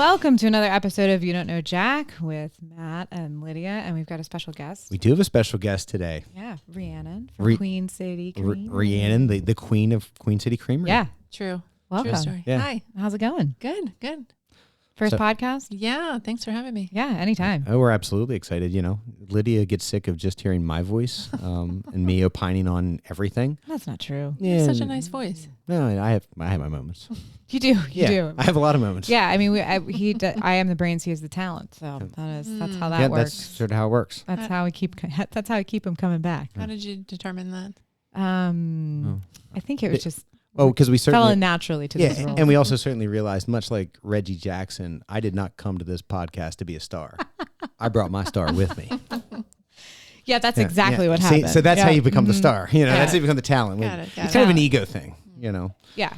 Welcome to another episode of You Don't Know Jack with Matt and Lydia, and we've got a special guest. We do have a special guest today. Yeah, Rhiannon from Queen City Creamery. Rhiannon, the queen of Queen City Creamery. Yeah. True. Welcome. True story. Yeah. Hi. How's it going? Good. First podcast? Yeah. Thanks for having me. Yeah, anytime. Oh, we're absolutely excited. You know, Lydia gets sick of just hearing my voice and me opining on everything. That's not true. You have such a nice voice. No, I have my moments. You do. You do. I have a lot of moments. Yeah, I mean, I am the brains, he is the talent. So that's how that works. That's sort of how it works. That's how we keep him coming back. How did you determine that? I think it was just because we certainly fell in naturally to this role. And we also certainly realized, much like Reggie Jackson, I did not come to this podcast to be a star. I brought my star with me. Yeah, that's exactly what happened. So that's how you become the star. You know, that's how you become the talent. Got it. It's kind of an ego thing, you know. Yeah.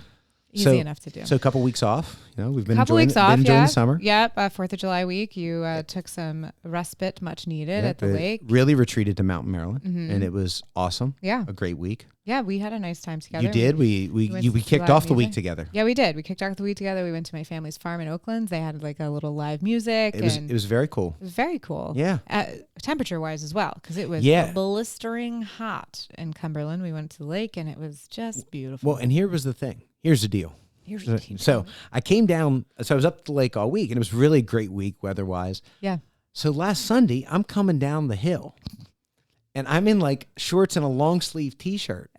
Easy enough to do. So a couple weeks off. You know, we've been enjoying the summer. Yep. 4th of July week. You took some respite, much needed at the lake. Really retreated to Mountain Maryland, and it was awesome. Yeah. A great week. Yeah, we had a nice time together. You did. We kicked off the week together. Yeah, we did. We kicked off the week together. We went to my family's farm in Oakland. They had like a little live music. It was very cool. It was very cool. Yeah. Temperature wise as well, because it was blistering hot in Cumberland. We went to the lake and it was just beautiful. Well, and here was the thing. Here's the deal. So I came down. So I was up the lake all week, and it was really a great week weather-wise. Yeah. So last Sunday, I'm coming down the hill, and I'm in like shorts and a long sleeve T-shirt.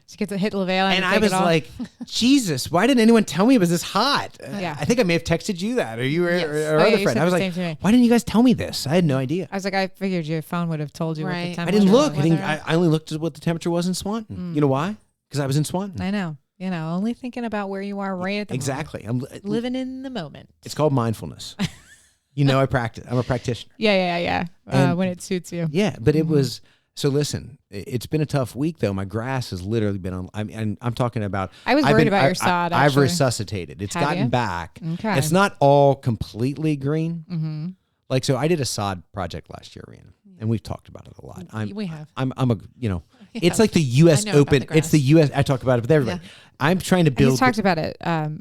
She gets a hit LaVale, and I was like, Jesus, why didn't anyone tell me it was this hot? Yeah. I think I may have texted you that, or you or Yes. other friend. I was like, why didn't you guys tell me this? I had no idea. I was like, I figured your phone would have told you what the Right. temperature I didn't look. was. I only looked at what the temperature was in Swanton. You know why? Because I was in Swanton. I know. You know, only thinking about where you are right at the moment. Exactly. I'm Living in the moment. It's called mindfulness. You know, I practice. I'm a practitioner. Yeah. When it suits you. Yeah, but it was. So listen, it's been a tough week though. My grass has literally been on. I'm talking about. I was worried about your sod. I've resuscitated. It's gotten back. Okay. It's not all completely green. Mm-hmm. Like so, I did a sod project last year, Rhiannon, and we've talked about it a lot. We have. I'm a It's like the U.S. Open. It's the U.S. I talk about it with everybody. Yeah. I'm trying to build. He's talked about it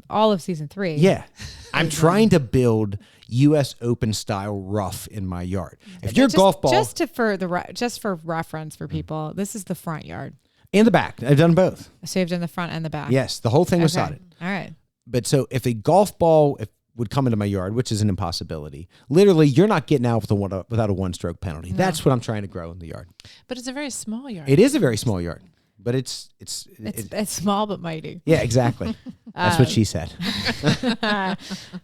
all of season 3. Yeah, I'm trying to build U.S. Open style rough in my yard. If your golf ball, just for reference for people, this is the front yard and the back. I've done both. So you've done the front and the back. Yes, the whole thing was sodded. All right. But so if a golf ball would come into my yard, which is an impossibility, literally you're not getting out without a 1-stroke penalty. No. That's what I'm trying to grow in the yard. But it's a very small yard. It is a very small yard. But it's small but mighty. Yeah, exactly. That's what she said.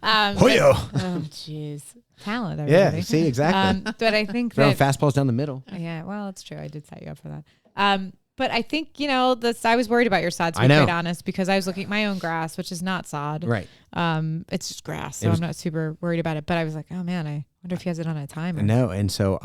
Hoyo. Oh, jeez. Talent. Everybody. Yeah, see, exactly. But I think throwing fastballs down the middle. Yeah, well, that's true. I did set you up for that. But I think, I was worried about your sod, to be quite honest, because I was looking at my own grass, which is not sod. Right. It's just grass, so I'm not super worried about it. But I was like, oh, man, I wonder if he has it on a timer. No, and so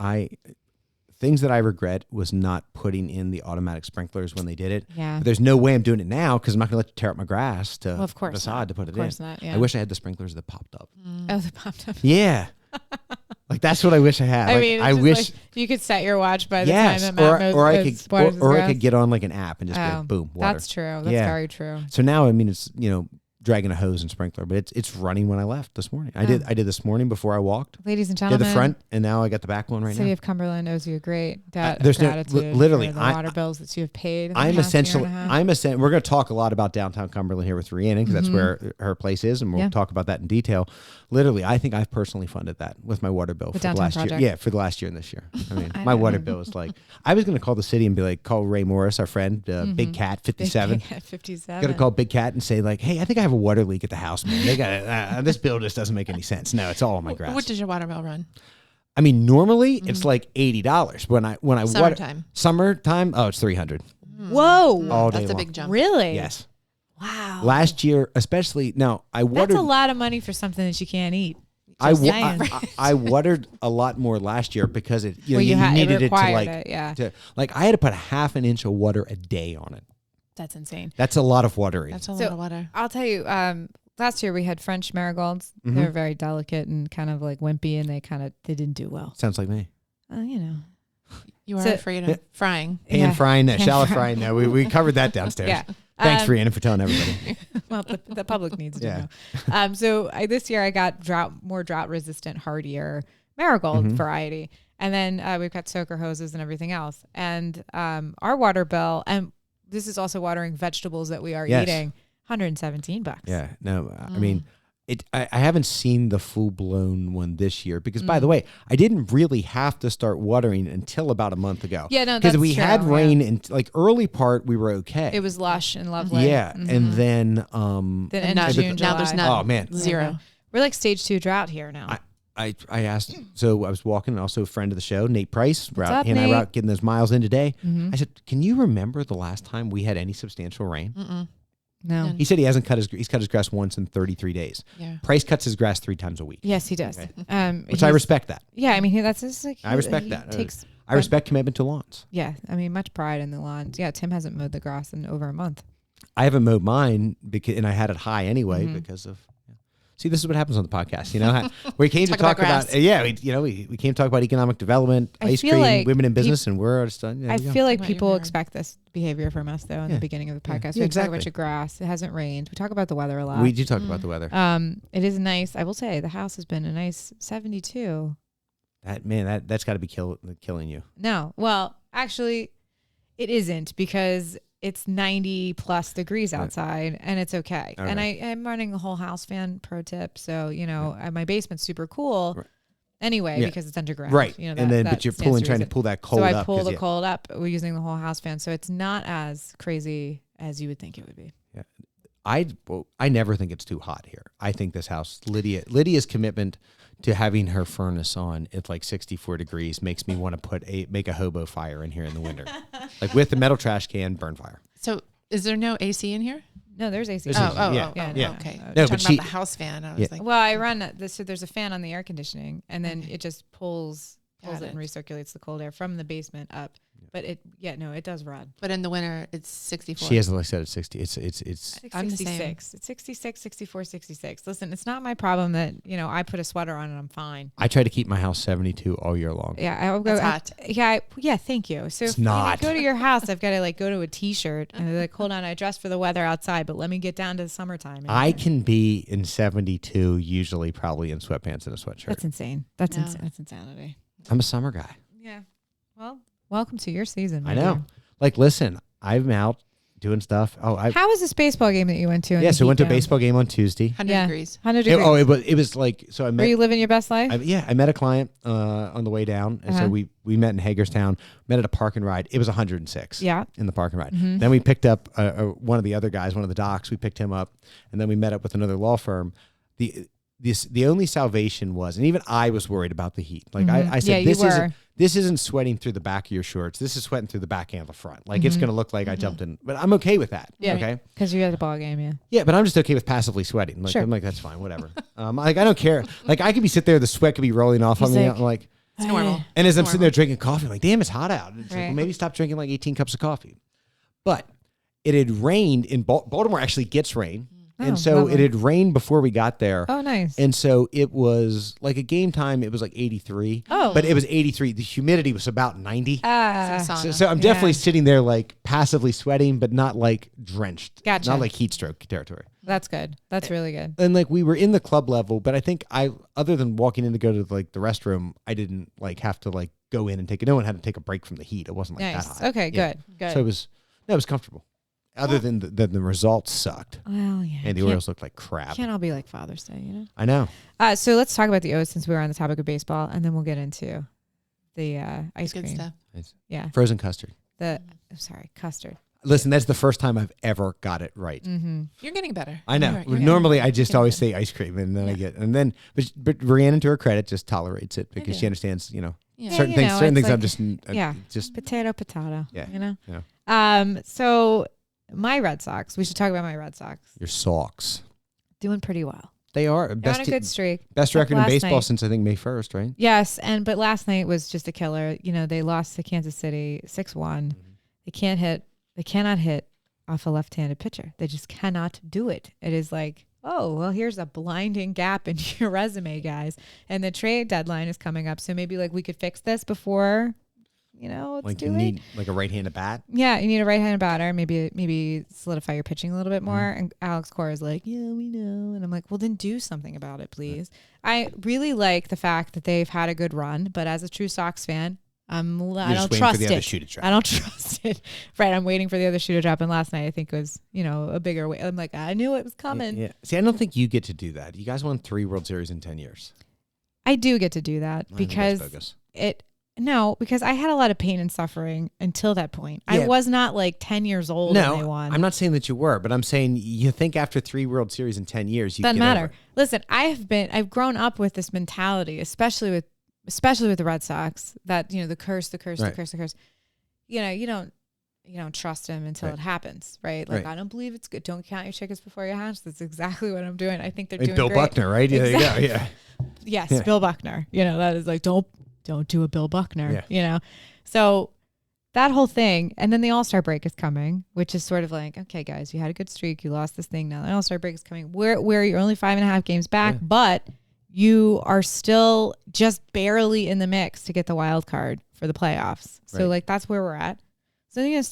things that I regret was not putting in the automatic sprinklers when they did it. Yeah. But there's no way I'm doing it now because I'm not going to let you tear up my grass to of course facade to put it in. Of course not, yeah. I wish I had the sprinklers that popped up. Oh, they popped up. Yeah. Like that's what I wish I had. I mean, I wish you could set your watch by the time that Matt knows or I could get on like an app and just go boom, water. That's true. That's very true. So now, I mean, it's dragging a hose and sprinkler, but it's running when I left this morning. I did this morning before I walked. Ladies and gentlemen, did the front, and now I got the back one right now. City of Cumberland owes you a great debt there's of gratitude literally for the water bills that you have paid. I'm essentially. We're going to talk a lot about downtown Cumberland here with Rhiannon because that's where her place is, and we'll talk about that in detail. Literally, I think I've personally funded that with my water bill for the last year. Yeah, for the last year and this year. I mean, my water bill is like. I was going to call the city and be like, call Ray Morris, our friend, Big Cat 57. Big Cat 57. Going to call Big Cat and say like, hey, I think I have a water leak at the house. Man, they got this bill just doesn't make any sense. No, it's all on my grass. What does your water bill run? I mean, normally it's like $80. When I summertime, oh, it's $300. Whoa, all day that's long. A big jump. Really? Yes. Wow. Last year, especially now, I watered. That's a lot of money for something that you can't eat. I watered a lot more last year because you needed it to like I had to put half an inch of water a day on it. That's insane. That's a lot of watering. That's a lot of water. I'll tell you, last year we had French marigolds. They were very delicate and kind of like wimpy, and they didn't do well. Sounds like me. You are afraid of frying. Pan frying, shallow frying. No, we covered that downstairs. Yeah. Thanks, Rhiannon, for telling everybody. Well, the public needs to know. So this year I got more drought resistant, hardier marigold variety. And then we've got soaker hoses and everything else. And our water bill, and this is also watering vegetables that we are eating, $117. Yeah, no, I mean, I haven't seen the full-blown one this year because, by the way, I didn't really have to start watering until about a month ago. Yeah, no, because we had rain and like early part we were okay. It was lush and lovely. Yeah, and then end of June, July. Now there's none. Oh man, Zero. We're like stage 2 drought here now. I asked, so I was walking, also a friend of the show, Nate Price. He and I were out getting those miles in today. I said, can you remember the last time we had any substantial rain? No. He said he's cut his grass once in 33 days. Yeah. Price cuts his grass 3 times a week. Yes, he does. Okay. Which I respect that. Yeah, I mean, that's just like... I respect that. I respect commitment to lawns. Yeah, I mean, much pride in the lawns. Yeah, Tim hasn't mowed the grass in over a month. I haven't mowed mine, and I had it high anyway because of... See, this is what happens on the podcast, you know. We came to talk about we came to talk about economic development, ice cream, like women in business, and we're just. I feel like people expect this behavior from us, though. In the beginning of the podcast, we talk about your grass. It hasn't rained. We talk about the weather a lot. We do talk about the weather. It is nice. I will say the house has been a nice 72. That's got to be killing you. No, well, actually, it isn't because it's 90 plus degrees outside and it's okay. All and right. I'm running a whole house fan pro tip. So, my basement's super cool anyway, because it's underground. Right. You know, and then, but you're trying to pull that cold up. So I pull the cold up. We're using the whole house fan. So it's not as crazy as you would think it would be. Yeah. I never think it's too hot here. I think this house, Lydia's commitment to having her furnace on at like 64 degrees makes me want to make a hobo fire in here in the winter. Like with the metal trash can, burn fire. So is there no AC in here? No, there's AC. Yeah. Okay. No, but about the house fan. I was like, well, I run this. So there's a fan on the air conditioning, and then it just pulls it and recirculates the cold air from the basement up. But it does run. But in the winter, it's 64. She has, like I said, it's 60. It's 66. It's 66, 64, 66. Listen, it's not my problem that, I put a sweater on and I'm fine. I try to keep my house 72 all year long. Yeah. I'll go. Hot. Yeah. Thank you. So if I go to your house, I've got to go to a t-shirt and they're like, hold on, I dress for the weather outside, but let me get down to the summertime. I can be in 72, usually probably in sweatpants and a sweatshirt. That's insane. That's insanity. I'm a summer guy. Yeah. Well, welcome to your season. I know. Like, listen, I'm out doing stuff. How was this baseball game that you went to? So I went to a baseball game on Tuesday. 100 degrees. 100 degrees. It was like, so I met. Were you living your best life? I met a client on the way down. And so we met in Hagerstown, met at a park and ride. It was 106 in the park and ride. Mm-hmm. Then we picked up one of the other guys, one of the docs. We picked him up. And then we met up with another law firm. The only salvation was, and even I was worried about the heat. Like I said, this isn't sweating through the back of your shorts. This is sweating through the back and the front. Like it's going to look like I jumped in, but I'm okay with that. Yeah. Okay. Because you had a ball game. Yeah. But I'm just okay with passively sweating. Like, I'm like, that's fine. Whatever. I don't care. Like I could be sitting there, the sweat could be rolling off on me. I'm like, it's normal. And as I'm sitting there drinking coffee, I'm like, damn, it's hot out. It's like, well, maybe stop drinking like 18 cups of coffee. But it had rained in Baltimore. Actually gets rain. And so it had rained before we got there. Oh, nice. And so it was like a game time. It was like 83. Oh. But it was 83. The humidity was about 90. So I'm definitely sitting there like passively sweating, but not like drenched. Gotcha. Not like heat stroke territory. That's good. That's really good. And like we were in the club level, but I think other than walking in to go to like the restroom, I didn't like have to like go in and no one had to take a break from the heat. It wasn't like that hot. Okay, good. So it was comfortable. Other than the results sucked. Well, yeah. And the Orioles looked like crap. Can't all be like Father's Day, I know. So let's talk about the O's since we were on the topic of baseball, and then we'll get into the ice cream. Good stuff. Yeah. Frozen custard. Custard. Listen, that's the first time I've ever got it right. Mm-hmm. You're getting better. I know. Normally, I just always say ice cream, and then but Rhiannon, to her credit, just tolerates it because she understands, certain things. I'm just potato. Yeah. So my Red Sox. We should talk about my Red Sox. Your Sox doing pretty well. They are They're on a good streak. Best record in baseball since I think May 1st, right? Yes, but last night was just a killer. They lost to Kansas City 6-1. Mm-hmm. They cannot hit off a left-handed pitcher. They just cannot do it. It is like, oh, well, here's a blinding gap in your resume, guys. And the trade deadline is coming up, so maybe like we could fix this before Let's like do you it. need like a right-handed bat. Yeah, you need a right-handed batter. Maybe solidify your pitching a little bit more. And Alex Cora is like, yeah, we know. And I'm like, well, then do something about it, please. I really like the fact that they've had a good run, but as a true Sox fan, I don't trust it. I don't trust it. Right. I'm waiting for the other shoe to drop. And last night, I think was, a bigger way. I'm like, I knew it was coming. Yeah. See, I don't think you get to do that. You guys won 3 World Series in 10 years. I do get to do that because because I had a lot of pain and suffering until that point. Yeah. I was not like 10 years old when they won. I'm not saying that you were, but I'm saying you think after 3 World Series in 10 years, you doesn't matter. Listen, I've grown up with this mentality, especially with the Red Sox, that the curse. You don't trust him until it happens, right? Like I don't believe it's good. Don't count your chickens before you hatch. That's exactly what I'm doing. I think they're doing Bill great. Buckner, right? Exactly. Yeah, you go. Yeah. Yes, yeah. Bill Buckner. That is like don't do a Bill Buckner. Yeah. So that whole thing, and then the All-Star break is coming, which is sort of like, okay, guys, you had a good streak, you lost this thing. Now the All-Star break is coming. Where you're only 5.5 games back, but you are still just barely in the mix to get the wild card for the playoffs. So like that's where we're at. So it's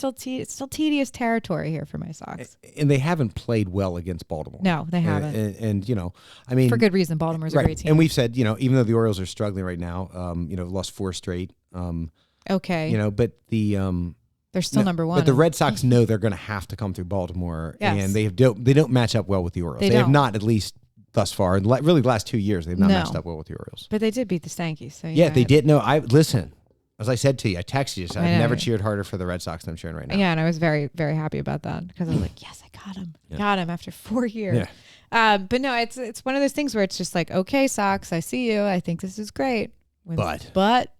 still tedious territory here for my Sox. And they haven't played well against Baltimore. No, they haven't. And for good reason. Baltimore's a great team. And we've said, even though the Orioles are struggling right now, lost 4 straight. Okay. But they're still number 1. But the Red Sox know they're going to have to come through Baltimore, and they don't match up well with the Orioles. They have not, at least thus far, and really the last 2 years, they've not matched up well with the Orioles. But they did beat the Stankies. So they did. No, listen. As I said to you, I texted you. So I've never cheered harder for the Red Sox than I'm cheering right now. Yeah, and I was very, very happy about that because I was like, yes, I got him. Yeah. Got him after 4 years. Yeah. But no, it's one of those things where it's just like, okay, Sox, I see you. I think this is great. But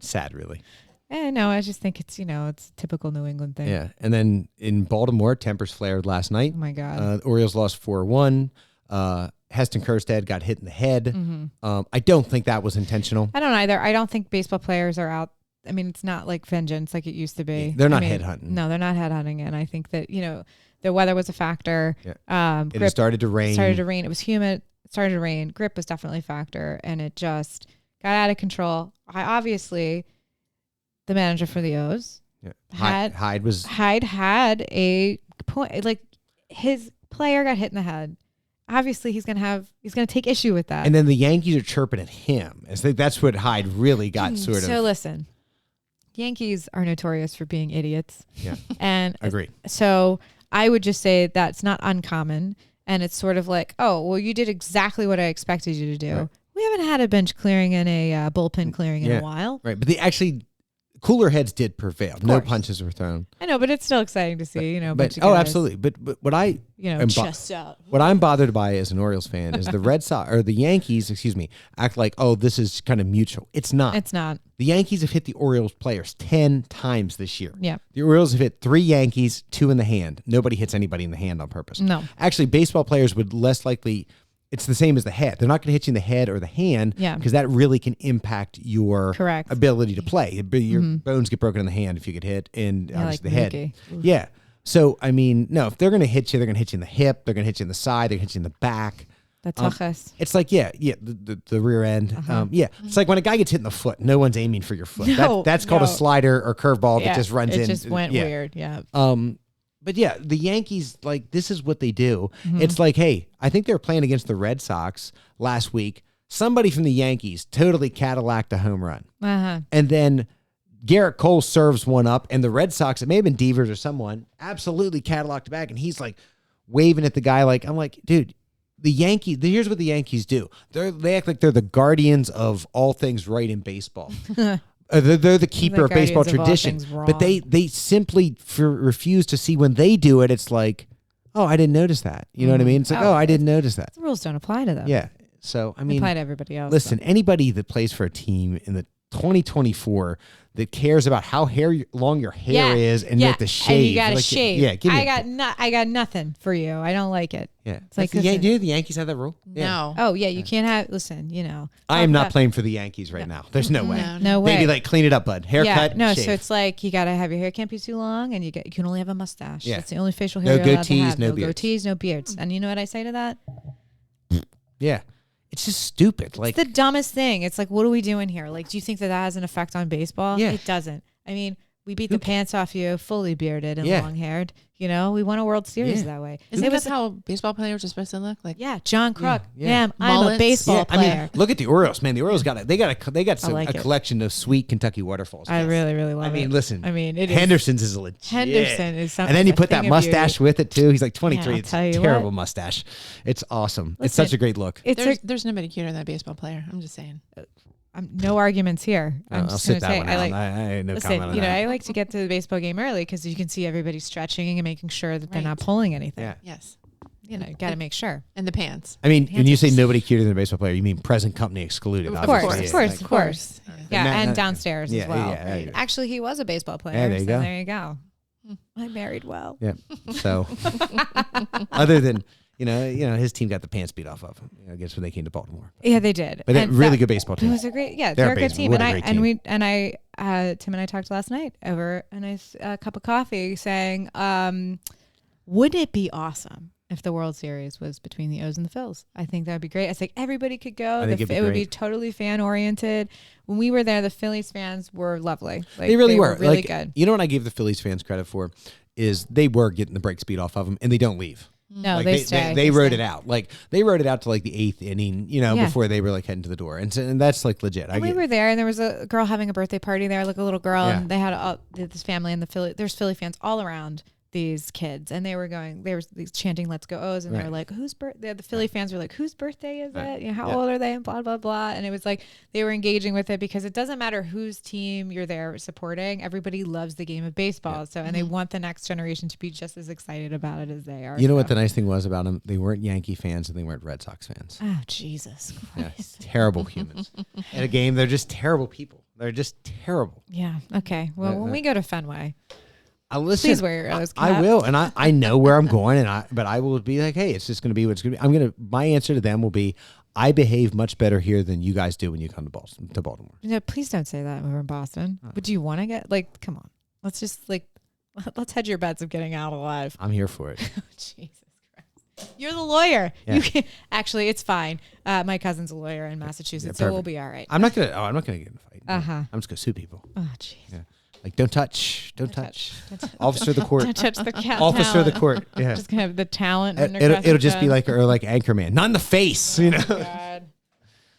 sad, really. No, I just think it's it's a typical New England thing. Yeah, and then in Baltimore, tempers flared last night. Oh my God. Orioles lost 4-1. Heston Kjerstad got hit in the head. Mm-hmm. I don't think that was intentional. I don't either. I don't think baseball players are out. I mean, it's not like vengeance like it used to be. They're not headhunting. No, they're not headhunting. And I think that, the weather was a factor. Yeah. It started to rain. It was humid. It started to rain. Grip was definitely a factor. And it just got out of control. The manager for the O's Hyde had a point. Like his player got hit in the head. Obviously, he's gonna take issue with that. And then the Yankees are chirping at him. I think that's what Hyde really got sort of. So listen, Yankees are notorious for being idiots. Yeah, and agreed. So I would just say that's not uncommon, and it's sort of like, oh, well, you did exactly what I expected you to do. Right. We haven't had a bench clearing and a bullpen clearing in a while, right? But cooler heads did prevail. No punches were thrown. I know, but it's still exciting to see, absolutely. But what I chest out. What I'm bothered by as an Orioles fan is the Red Sox or the Yankees, act like, oh, this is kind of mutual. It's not. It's not. The Yankees have hit the Orioles players 10 times this year. Yeah. The Orioles have hit 3 Yankees, 2 in the hand. Nobody hits anybody in the hand on purpose. No. Actually, baseball players would less likely. It's the same as the head. They're not going to hit you in the head or the hand because that really can impact your ability to play. Your bones get broken in the hand if you get hit, and obviously the head. Yeah. So, no, if they're going to hit you, they're going to hit you in the hip, they're going to hit you in the side, they're going to hit you in the back. That's tuchus. It's like, the rear end. It's like when a guy gets hit in the foot, no one's aiming for your foot. That's called a slider or curveball that just runs in. It just went weird, But the Yankees, this is what they do. Mm-hmm. It's like, hey, I think they were playing against the Red Sox last week. Somebody from the Yankees totally Cadillac a home run. Uh-huh. And then Garrett Cole serves one up, and the Red Sox, it may have been Devers or someone, absolutely Cadillac back, and he's waving at the guy I'm like, dude, the Yankees, here's what the Yankees do. They act like they're the guardians of all things right in baseball. They're the keeper of baseball tradition, but they simply refuse to see when they do it. It's like, oh, I didn't notice that. You know what I mean? It's like, I didn't notice that. The rules don't apply to them. Yeah. So, they apply to everybody else. Listen, anybody that plays for a team in the 2024 that cares about how long your hair is and you have to shave. And you got to shave. Yeah, I got nothing for you. I don't like it. Yeah. It's like, do the Yankees have that rule? No. Oh, yeah, you can't have, listen, I am not playing for the Yankees right now. There's no way. No way. Maybe clean it up, bud. Haircut, shave. So it's like you got to have your hair can't be too long and you can only have a mustache. Yeah. That's the only facial hair you're allowed to have. No goatees, no beards. And you know what I say to that? Yeah. It's just stupid. Like it's the dumbest thing. It's like, what are we doing here? Like, do you think that has an effect on baseball? Yeah. It doesn't. I mean, we beat the pants off you, fully bearded and long-haired. You know, we won a World Series that way. Isn't that how baseball players are supposed to look? Like, John Kruk. I'm a baseball player. I mean, look at the Orioles, man. The Orioles got a collection of sweet Kentucky waterfalls. I really, really love it. I mean, listen. I mean, Henderson's is legit. Henderson is something. And then you put that mustache with it too. He's like 23. Yeah, it's a terrible mustache. It's awesome. Listen, it's such a great look. There's nobody cuter than that baseball player. I'm just saying. No arguments here. I'll sit that one out. I no comment on that. I like to get to the baseball game early because you can see everybody stretching and making sure that they're not pulling anything. Yeah. Yes. You got to make sure. And the pants. I mean, when you say nobody cuter than a baseball player, you mean present company excluded. Of course. Yeah, and downstairs as well. Yeah. Actually, he was a baseball player. Yeah, there you go. I married well. Yeah. So, other than his team got the pants beat off of him. I guess when they came to Baltimore. Yeah, they did. But really good baseball team. It was a great, they're a good team. Tim and I talked last night over a nice cup of coffee, saying, wouldn't it be awesome if the World Series was between the O's and the Phils? I think that would be great. I think everybody could go. It would be totally fan oriented. When we were there, the Phillies fans were lovely. They really were really good. You know what I gave the Phillies fans credit for is they were getting the break speed off of them, and they don't leave. No, they stay. They rode it out. Like they rode it out to like the 8th inning, before they were like heading to the door, and that's like legit. We were there, and there was a girl having a birthday party there, like a little girl, and they had this family and there's Philly fans all around these kids, and they were chanting "Let's go O's," and they were like, the Philly fans were like, whose birthday is it? How old are they? And blah blah blah. And it was like they were engaging with it because it doesn't matter whose team you're there supporting. Everybody loves the game of baseball, and they want the next generation to be just as excited about it as they are. You know what the nice thing was about them? They weren't Yankee fans and they weren't Red Sox fans. Oh Jesus Christ! Terrible humans. At a game, they're just terrible people. They're just terrible. Yeah. Okay. Well, when we go to Fenway. Listen, please wear your O's cap. I will, and I know where I'm going, but I will be like, hey, it's just going to be what it's going to be. My answer to them will be, I behave much better here than you guys do when you come to Baltimore. No, please don't say that over in Boston. But do you want to get come on? Let's just let's hedge your bets of getting out alive. I'm here for it. Jesus Christ, you're the lawyer. Yeah. You can actually, it's fine. My cousin's a lawyer in Massachusetts, so we'll be all right. I'm not gonna get in a fight. I'm just gonna sue people. Oh, jeez. Yeah. Like, don't touch. Officer of the court. Don't touch the cat. Officer of the court. Yeah. Just gonna have the talent. It'll just be like Anchorman, not in the face. Oh, God.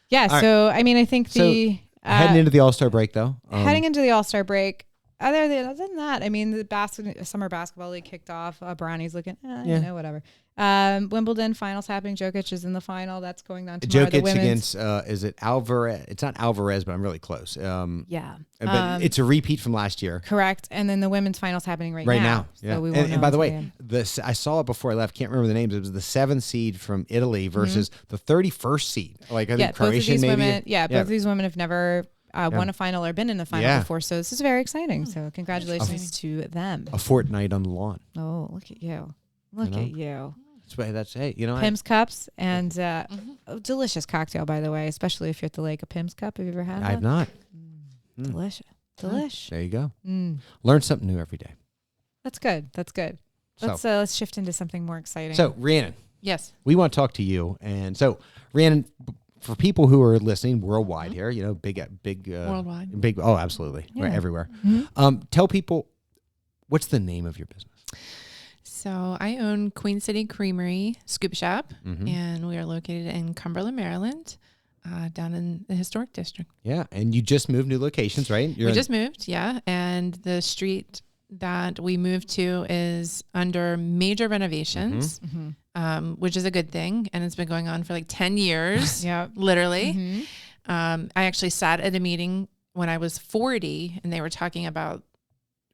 Yeah. Right. So I mean, I think heading into the All-Star break though. Heading into the All-Star break. Other than that, I mean, the summer basketball league kicked off. Brownie's looking, whatever. Wimbledon finals happening. Djokic is in the final. That's going on tomorrow. Djokic against, is it Alvarez? It's not Alvarez, but I'm really close. Yeah. But it's a repeat from last year. Correct. And then the women's finals happening right now. Yeah. So we and by the way, I saw it before I left. Can't remember the names. It was the 7th seed from Italy versus the 31st seed. Like I think Croatian maybe. Both of these women have never won a final or been in the final before, so this is very exciting. So congratulations to them. A fortnight on the lawn. Oh, look at you! Look at you! That's Pim's cups and delicious cocktail, by the way, especially if you're at the lake. A Pim's cup. Have you ever had? I have not. Delicious. There you go. Learn something new every day. That's good. Let's shift into something more exciting. So Rhiannon, yes, we want to talk to you, and so Rhiannon. For people who are listening worldwide here, big worldwide, big. Oh, absolutely, right, everywhere. Tell people, what's the name of your business? So I own Queen City Creamery Scoop Shop, and we are located in Cumberland, Maryland, down in the historic district. Yeah, and you just moved new locations, right? We just moved, and the street that we moved to is under major renovations. Which is a good thing. And it's been going on for like 10 years, literally. I actually sat at a meeting when I was 40 and they were talking about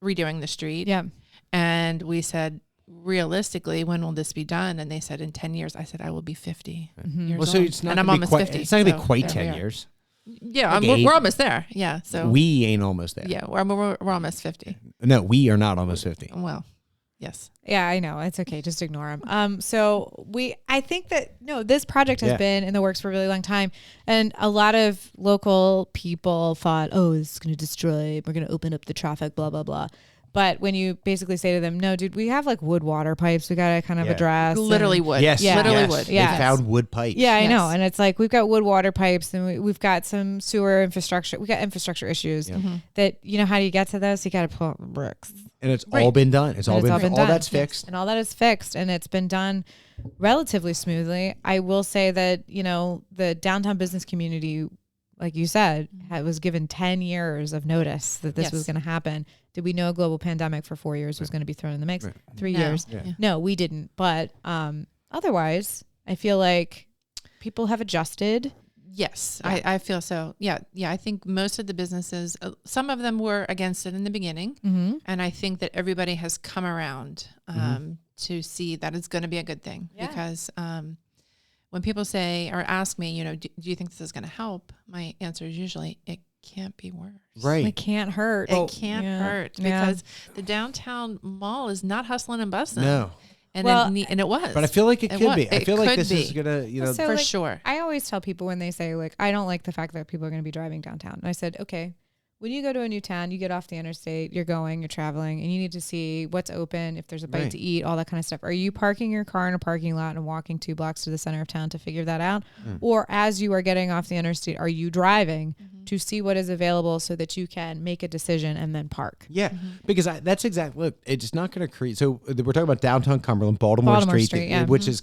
redoing the street. Yeah. And we said, realistically, when will this be done? And they said, in 10 years. I said, I will be 50 years old. So it's not, and I'm almost 50. It's not going to be quite 10 years. Yeah, we're almost there. Yeah. So we ain't almost there. Yeah, we're almost 50. No, we are not almost 50. Well, yes. Yeah, I know. It's okay. Just ignore him. I think that, this project has been in the works for a really long time. And a lot of local people thought, this is going to destroy, we're going to open up the traffic, blah, blah, blah. But when you basically say to them, no, dude, we have like wood water pipes we got to kind of address. Literally wood. Yes. Yeah. Literally wood. They found wood pipes. Yeah, I know. And it's like, we've got wood water pipes and we've got some sewer infrastructure. We got infrastructure issues that, how do you get to this? You got to pull out bricks. And it's all been done. It's all been done. All that's fixed. And all that is fixed. And it's been done relatively smoothly. I will say that, the downtown business community, like you said, was given 10 years of notice that this was going to happen. Did we know a global pandemic for 4 years was going to be thrown in the mix? 3 years. Yeah. No, we didn't. But otherwise, I feel like people have adjusted. Yes, yeah. I feel so. Yeah. I think most of the businesses, some of them were against it in the beginning. And I think that everybody has come around to see that it's going to be a good thing. Because when people say or ask me, do you think this is going to help? My answer is usually, it can't be worse. Right. It can't hurt. It can't hurt because the downtown mall is not hustling and bustling. No. And it was. But I feel like it could be. I feel like this is going to, for sure. I always tell people when they say, like, I don't like the fact that people are going to be driving downtown. And I said, okay, when you go to a new town, you get off the interstate, you're traveling, and you need to see what's open, if there's a bite to eat, all that kind of stuff. Are you parking your car in a parking lot and walking 2 blocks to the center of town to figure that out? Or as you are getting off the interstate, are you driving to see what is available so that you can make a decision and then park? Yeah, because that's exactly, look, it's not going to create, so we're talking about downtown Cumberland, Baltimore Street which is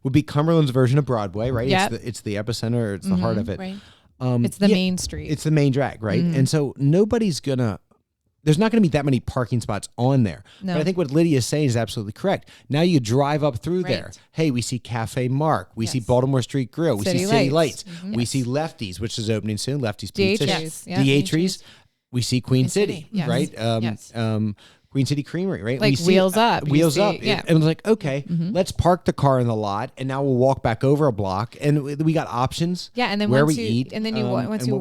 would be Cumberland's version of Broadway, right? Yep. It's the epicenter, it's the heart of it. Right. It's the main street. It's the main drag, right? And so there's not going to be that many parking spots on there. No. But I think what Lydia is saying is absolutely correct. Now you drive up through there. Hey, we see Cafe Mark. We see Baltimore Street Grill. We see City Lights. We see Lefty's, which is opening soon. Lefty's Pizza. DH's. We see Queen City, right? Queen City Creamery, right? Like Wheels Up. Wheels Up. Yeah. And it was like, okay, let's park the car in the lot, and now we'll walk back over a block, and we got options. Yeah, and then where we eat, and then once you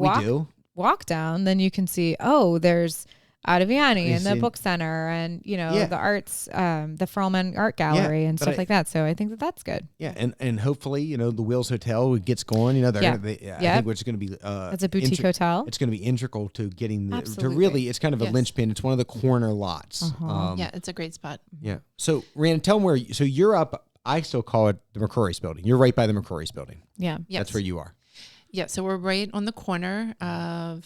walk down, then you can see, there's Ottaviani and the book center, and the arts, the Ferlman Art Gallery and stuff like that. So I think that's good. Yeah, and hopefully the Wheels Hotel gets going. I think it's going to be it's a boutique hotel. It's going to be integral to getting to really. It's kind of a linchpin. It's one of the corner lots. It's a great spot. Yeah. So Rhiannon, tell them where. So you're up. I still call it the McCrory's building. You're right by the McCrory's building. Yeah. That's where you are. Yeah. So we're right on the corner of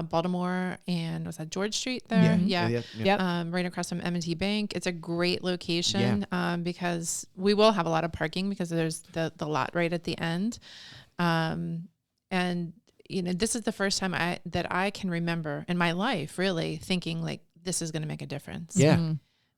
Baltimore and was that George Street there? Yeah. Right across from M&T Bank. It's a great location because we will have a lot of parking because there's the lot right at the end. And this is the first time that I can remember in my life really thinking like this is going to make a difference. Yeah.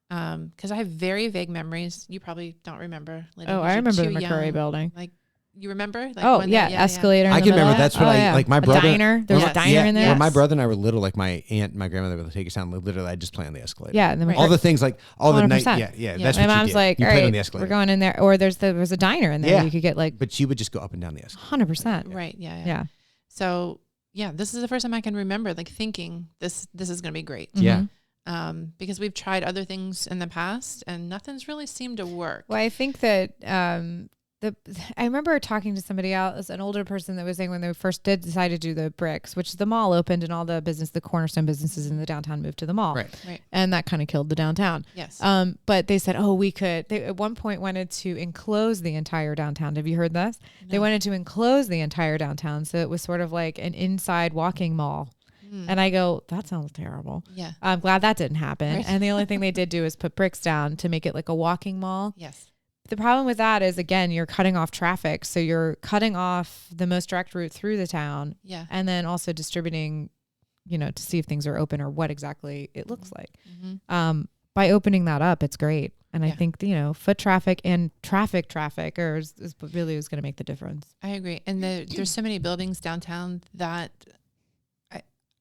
Because I have very vague memories. You probably don't remember. I remember the McCrory building. Like, you remember? Like escalator. I can remember. That's what like my brother. Diner. There was a diner in there. When my brother and I were little, like my aunt and my grandmother would take us down. Literally, I just play on the escalator. Yeah, and then all the things like all 100%. The night. Yeah. That's my what mom's you did. like, you all right, on the escalator. We're going in there. Or there was a diner in there. Yeah. You could get like. But she would just go up and down the escalator. 100%. Right. Yeah. So this is the first time I can remember like thinking this is going to be great. Yeah. Because we've tried other things in the past and nothing's really seemed to work. Well, I think that I remember talking to somebody else, an older person that was saying when they first did decide to do the bricks, which the mall opened and all the cornerstone businesses in the downtown moved to the mall. Right. And that kind of killed the downtown. Yes. But they said, they at one point wanted to enclose the entire downtown. Have you heard this? No. They wanted to enclose the entire downtown. So it was sort of like an inside walking mall. And I go, that sounds terrible. Yeah. I'm glad that didn't happen. Right. And the only thing they did do is put bricks down to make it like a walking mall. Yes. The problem with that is, again, you're cutting off traffic. So you're cutting off the most direct route through the town. Yeah. And then also distributing, to see if things are open or what exactly it looks like. Mm-hmm. By opening that up, it's great. And I think, foot traffic and traffic is really was going to make the difference. I agree. And there's so many buildings downtown that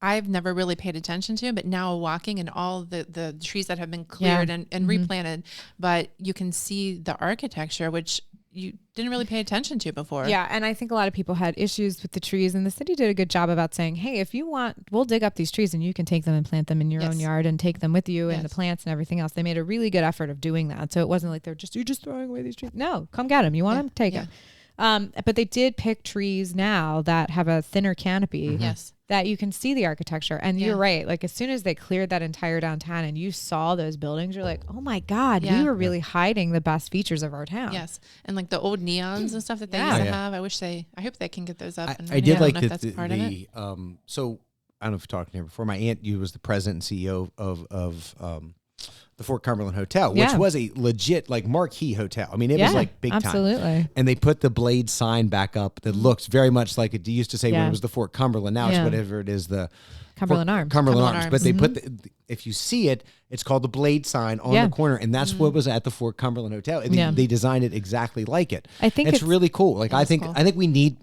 I've never really paid attention to, but now walking and all the trees that have been cleared and replanted, but you can see the architecture, which you didn't really pay attention to before. Yeah. And I think a lot of people had issues with the trees, and the city did a good job about saying, hey, if you want, we'll dig up these trees and you can take them and plant them in your own yard and take them with you and the plants and everything else. They made a really good effort of doing that. So it wasn't like you're just throwing away these trees. No, come get them. You want them? Take them. But they did pick trees now that have a thinner canopy. Yes. That you can see the architecture. And you're right. Like as soon as they cleared that entire downtown and you saw those buildings, you're like, oh my God, we were really hiding the best features of our town. Yes. And like the old neons and stuff that they used to have. I hope they can get those up. I did like that's part of it. So I don't know if you're talking here before. My aunt, was the president and CEO of the Fort Cumberland Hotel, which was a legit like marquee hotel. I mean, it was like big time. Absolutely. And they put the Blade sign back up that looks very much like it used to say when it was the Fort Cumberland. Now it's whatever it is, the Cumberland Arms. Cumberland Arms. But they put if you see it, it's called the Blade sign on the corner, and that's what was at the Fort Cumberland Hotel. And they designed it exactly like it. I think it's really cool. Like I think we need.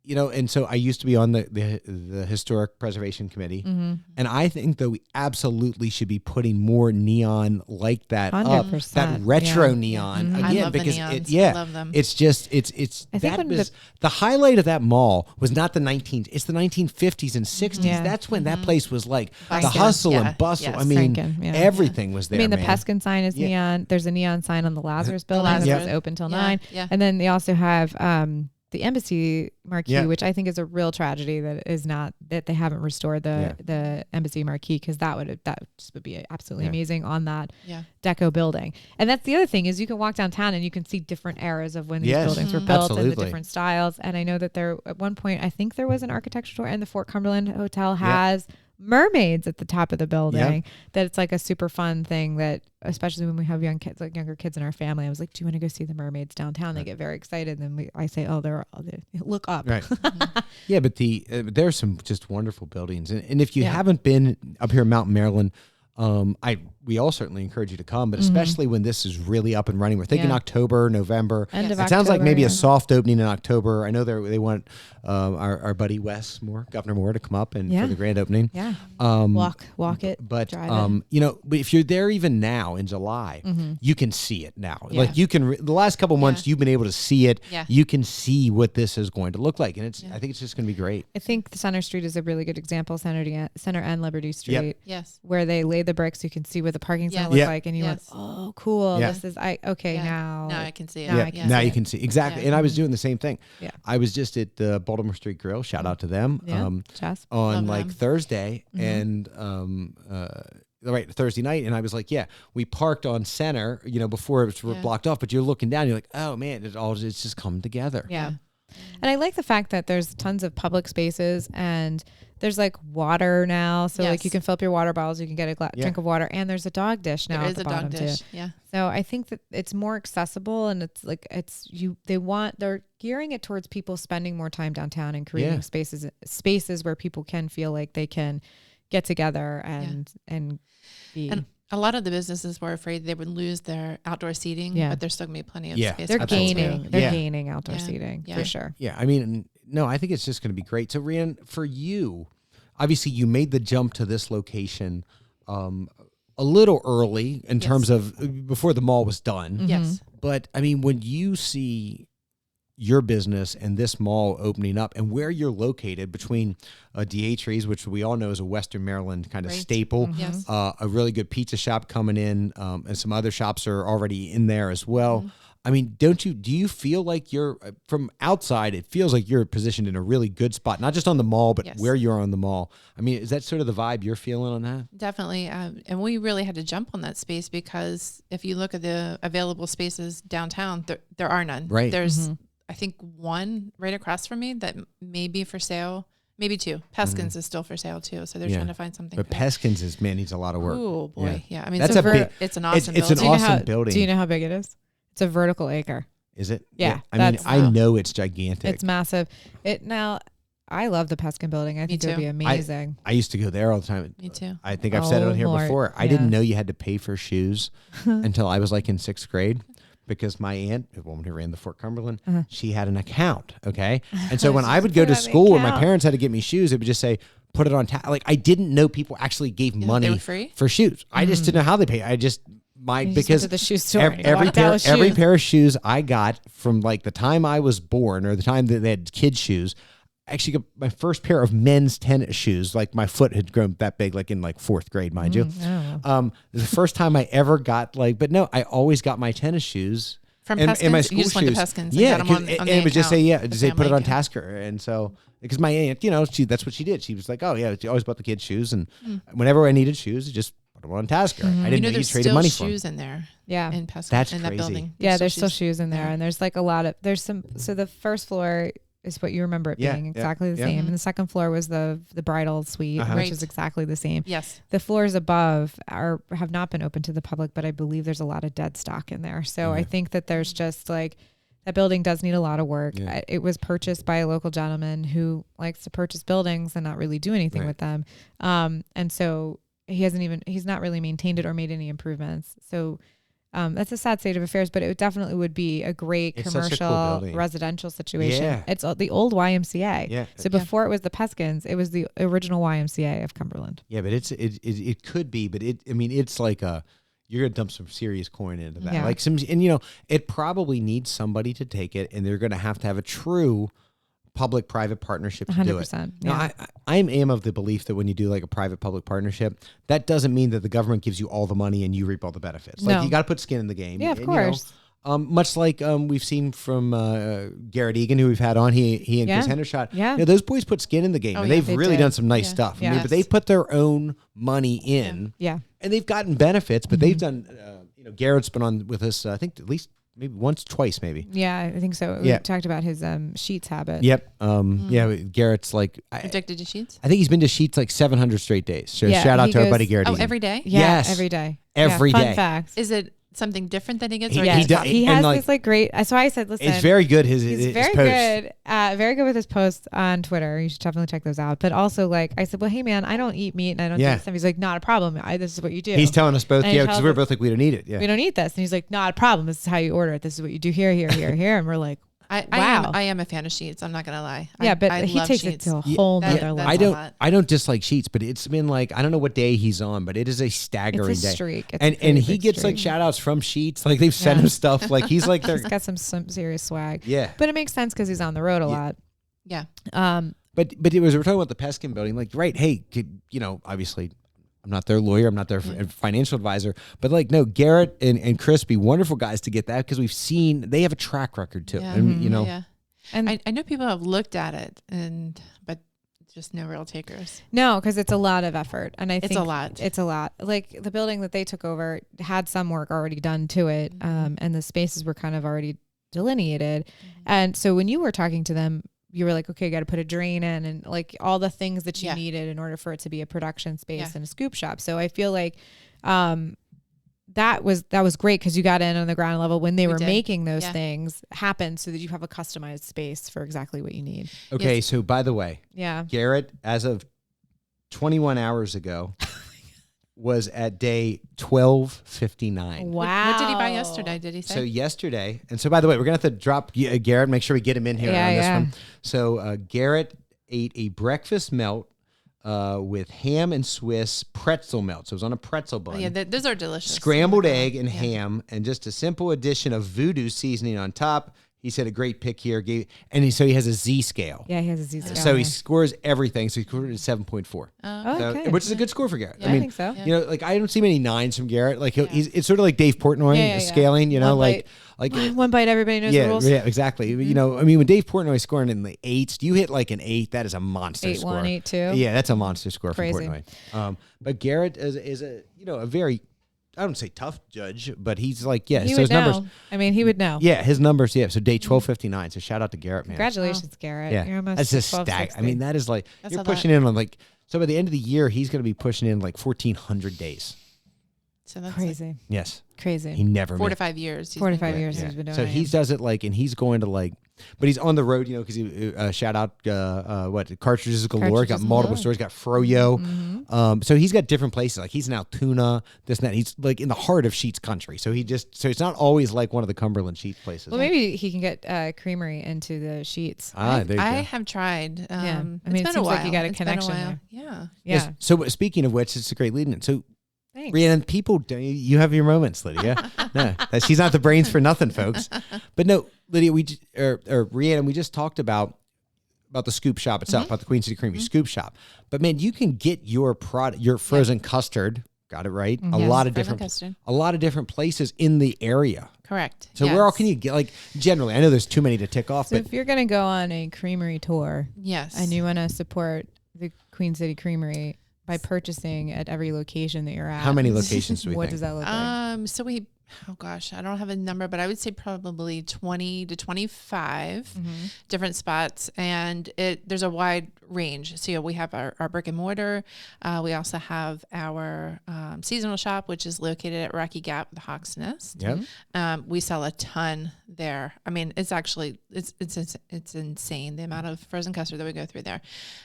And so I used to be on the Historic Preservation Committee, and I think that we absolutely should be putting more neon like that 100%. Up, that retro neon again, I love because the neons. I love them. It's just that was the highlight of that mall was not the 1950s and 60s. Yeah. That's when that place was like the hustle and bustle. I mean, everything was there. I mean, the Peskin sign is neon. There's a neon sign on the Lazarus building that's open till 9. Yeah. And then they also have the embassy marquee, which I think is a real tragedy that they haven't restored the embassy marquee, because that just would be absolutely amazing on that deco building. And that's the other thing is you can walk downtown and you can see different eras of when these buildings were built and the different styles. And I know that there at one point I think there was an architecture tour, and the Fort Cumberland Hotel has mermaids at the top of the building. That it's like a super fun thing that, especially when we have younger kids in our family, I was like, do you want to go see the mermaids downtown? They get very excited. And then I say, oh, they're look up. Right. Yeah, but there's some just wonderful buildings. And if you haven't been up here in Mountain, Maryland, we all certainly encourage you to come, but especially when this is really up and running. We're thinking October, November. End of It sounds like maybe a soft opening in October. I know they want our buddy Governor Moore, to come up and for the grand opening. Yeah. Walk it. But drive it. but if you're there even now in July, you can see it now. Yeah. Like you can. The last couple months, you've been able to see it. Yeah. You can see what this is going to look like, and I think it's just going to be great. I think the Center Street is a really good example. Center and Liberty Street. Yes. Where they lay the bricks, you can see what the parking's going to look like, and you went, oh, cool. This is now. Now I can see it. Now you can see exactly. And I was doing the same thing. Yeah. I was just at the Baltimore Street Grill. Shout out to them. On Thursday and Thursday night, and I was like, we parked on Center, before it was blocked off, but you're looking down, you're like, oh man, it's just come together. Yeah. And I like the fact that there's tons of public spaces, and there's like water now. So like you can fill up your water bottles, you can get a drink of water, and there's a dog dish now at the bottom too. Yeah. So I think that it's more accessible, and it's like they're gearing it towards people spending more time downtown and creating spaces where people can feel like they can get together and be. And a lot of the businesses were afraid they would lose their outdoor seating, but there's still gonna be plenty of space. They're gaining outdoor seating for sure. Yeah, I mean, no, I think it's just going to be great. So, Rhiannon, for you, obviously, you made the jump to this location a little early in terms of before the mall was done. Yes, but I mean, when you see your business and this mall opening up, and where you're located between D'Autry's, which we all know is a Western Maryland kind of staple, a really good pizza shop coming in, and some other shops are already in there as well. I mean, do you feel like you're, from outside, it feels like you're positioned in a really good spot, not just on the mall, but where you're on the mall. I mean, is that sort of the vibe you're feeling on that? Definitely. And we really had to jump on that space, because if you look at the available spaces downtown, there are none. Right. There's, I think, one right across from me that may be for sale. Maybe 2. Peskin's is still for sale too, so they're trying to find something. But Peskin's needs a lot of work. Oh boy, yeah. I mean, that's it's an awesome. It's building. An awesome building. Do you know how big it is? It's a vertical acre. Is it? Yeah. I mean, I know it's gigantic. It's massive. I love the Peskin building. I think it would be amazing. I used to go there all the time. Me too. I think I've said it on here before. I didn't know you had to pay for shoes until I was like in 6th grade. Because my aunt, the woman who ran the Fort Cumberland, she had an account, okay? And so when I would go to school and my parents had to get me shoes, it would just say, put it on tap. Like, I didn't know people actually gave money for shoes. I just didn't know how they pay. Because the shoe store, every pair of shoes I got from like the time I was born or the time that they had kids' shoes, I actually got my first pair of men's tennis shoes. Like my foot had grown that big, like in like 4th grade, mind you. The first time I ever got but no, I always got my tennis shoes From and Peskins, my school you just shoes. went to Peskins. Yeah, and got them on and it would just say just say put it on account. Tasker, and so because my aunt, that's what she did. She was like, oh yeah, she always bought the kids shoes, and whenever I needed shoes, just put them on Tasker. I didn't know you traded money for them. There's still shoes in there. Yeah, in Peskins, that's in crazy. that building. There's still shoes in there, and there's like a lot of so the first floor is what you remember it being exactly the same. And the second floor was the bridal suite, which is exactly the same. Yes. The floors above have not been open to the public, but I believe there's a lot of dead stock in there. So I think that there's just like, that building does need a lot of work. Yeah. It was purchased by a local gentleman who likes to purchase buildings and not really do anything with them. And so he's not really maintained it or made any improvements. So that's a sad state of affairs, but it definitely would be a great commercial residential situation. Yeah. It's the old YMCA. Yeah. So before it was the Peskins, it was the original YMCA of Cumberland. Yeah, but it could be, but it's like you're gonna dump some serious coin into that. Yeah. Like it probably needs somebody to take it, and they're gonna have a true public-private partnership to 100%, do it. Now, I am of the belief that when you do like a private-public partnership, that doesn't mean that the government gives you all the money and you reap all the benefits. Like you got to put skin in the game. Yeah, of course. Much like we've seen from Garrett Egan, who we've had on, he and Chris Hendershot. Yeah, those boys put skin in the game, and they've really done some nice stuff. Yeah. But they've put their own money in. Yeah, and they've gotten benefits, but they've done. Garrett's been on with us. I think at least. Maybe once, twice, maybe. Yeah, I think so. We talked about his sheets habit. Yep. Yeah, Garrett's like addicted to sheets. I think he's been to sheets like 700 straight days. So shout out to our buddy Garrett. Oh, every day? Yeah, yes, every day. Every day. Fun facts. Is it something different that he gets? He has this like great. So I said, listen, it's very good. He's very posts. good. Very good with his posts on Twitter. You should definitely check those out. But also, like I said, well, hey man, I don't eat meat and I don't do stuff. He's like, not a problem. This is what you do. He's telling us both, because we're both like, we don't need it. Yeah, we don't eat this, and he's like, not a problem. This is how you order it. This is what you do here, and we're like. I am a fan of sheets. I'm not gonna lie. But he takes it to a whole nother level. I don't dislike sheets, but it's been like I don't know what day he's on, but it is a staggering day. Streak. And he gets like shout outs from sheets. Like they've sent him stuff. Like he's like he's got some serious swag. Yeah. But it makes sense because he's on the road a lot. Yeah. But it was we're talking about the Peskin building. Like hey, obviously. I'm not their lawyer. I'm not their financial advisor. But like, no, Garrett and Chris be wonderful guys to get that because we've seen they have a track record too. Yeah. And and I know people have looked at it but just no real takers. No, because it's a lot of effort, and I think it's a lot. Like the building that they took over had some work already done to it, and the spaces were kind of already delineated, and so when you were talking to them. You were like, okay, got to put a drain in and like all the things that you needed in order for it to be a production space and a scoop shop. So I feel like that was great because you got in on the ground level when they were making those things happen so that you have a customized space for exactly what you need. Okay, so by the way, Garrett, as of 21 hours ago, was at day 1259. Wow. What did he buy yesterday? Did he say? So yesterday, and so by the way, we're going to have to drop Garrett, make sure we get him in here on this one. So Garrett ate a breakfast melt with ham and Swiss pretzel melt. So it was on a pretzel bun. Oh, yeah, those are delicious. Scrambled egg and ham, and just a simple addition of voodoo seasoning on top. He said a great pick here. So he has a Z scale. Yeah, he has a Z scale. So he scores everything. So he scored a 7.4. Okay. Which is a good score for Garrett. Yeah, I think so. Like I don't see many 9s from Garrett. Like it's sort of like Dave Portnoy scaling. Like one bite, everybody knows the rules. Yeah, exactly. Mm-hmm. When Dave Portnoy is scoring in the 8s, you hit like an 8. That is a monster score. 8-1, 8-2. Yeah, that's a monster score Crazy. for Portnoy. But Garrett is a very. I don't say tough judge, but he's like, so his numbers. I mean, he would know. Yeah, his numbers, So day 1259. So shout out to Garrett, man. Congratulations, Garrett. Yeah. You're almost that's a stack. I mean, that is like, you're pushing in on like, so by the end of the year, he's going to be pushing in like 1,400 days. So that's crazy. Yes. Crazy. He never 4 to 5 years. 4 to 5 years he's been doing it. So he does it like, and he's going to like, but he's on the road, because he shout out Cartridges Galore, got multiple stores, got Froyo. Mm-hmm. So he's got different places. Like he's in Altoona, this and that. He's like in the heart of Sheets country. So it's not always like one of the Cumberland Sheets places. Well, maybe he can get Creamery into the Sheets. I have tried. I mean, it seems like you got a connection there. Yeah. Yes. So speaking of which, it's a great lead-in. So thanks. Rhiannon, people, you have your moments, Lydia. No, she's not the brains for nothing, folks. But no, Lydia, Rhiannon, we just talked about the scoop shop itself, about the Queen City Creamery scoop shop. But man, you can get your product, your frozen custard. Got it right. A lot of different places in the area. Correct. So where all can you get, like, generally, I know there's too many to tick off, So but if you're going to go on a Creamery tour, yes, and you want to support the Queen City Creamery by purchasing at every location that you're at. How many locations do we What think? does that look like? So we, oh gosh, I don't have a number, but I would say probably 20 to 25 different spots. And there's a wide range. So we have our brick and mortar. We also have our seasonal shop, which is located at Rocky Gap, the Hawk's Nest. Yep. We sell a ton there. I mean, it's actually, it's insane, the amount of frozen custard that we go through there.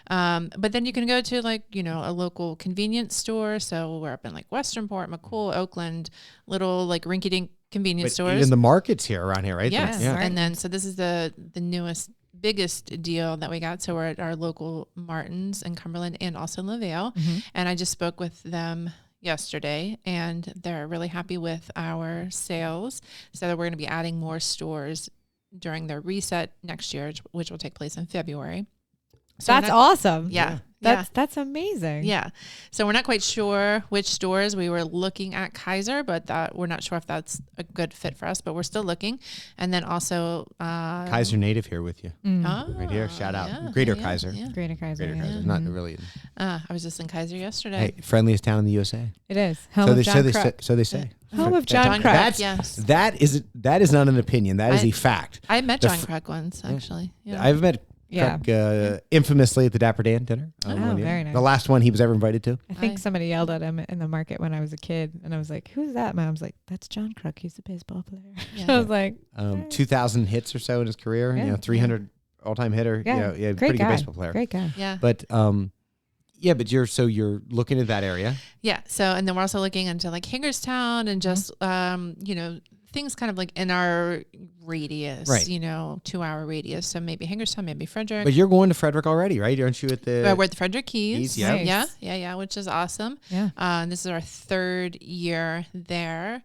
But then you can go to, like, you know, a local convenience store. So we're up in like Westernport, McCool, Oakland, little like rinky-dink convenience stores. Even the markets here around here, right? Yes. Yeah. And then, so this is the newest, biggest deal that we got. So we're at our local Martin's in Cumberland and also in LaVale. And I just spoke with them yesterday, and they're really happy with our sales. So that we're going to be adding more stores during their reset next year, which will take place in February. So that's awesome. Yeah. That's amazing. Yeah. So we're not quite sure which stores. We were looking at Kaiser, but we're not sure if that's a good fit for us, but we're still looking. And then also Kaiser native here with you. Right here. Shout out. Greater Kaiser. Yeah. Greater Kaiser. Greater Kaiser. Not really. I was just in Kaiser yesterday. Hey, friendliest town in the USA. It is. Home of John Kruk. So they say. Home of John Kruk. Yes. That is not an opinion. That is a fact. I met John Kruk once, actually. Yeah. I've met Kruk, infamously at the Dapper Dan dinner. Very nice. The last one he was ever invited to. I think somebody yelled at him in the market when I was a kid, and I was like, "Who's that?" My mom's like, "That's John Kruk. He's a baseball player." Yeah. I was like, 2,000 hits or so in his career. You know, 300 all-time hitter. Yeah, great pretty guy. Good baseball player. Great guy. Yeah. But but you're looking at that area. Yeah. So, and then we're also looking into like Hagerstown and just things kind of like in our radius, right. 2-hour radius. So maybe Hagerstown, maybe Frederick. But you're going to Frederick already, right? Aren't you at the? We're at the Frederick Keys. Yeah. Nice. Yeah, which is awesome. Yeah. This is our 3rd year there.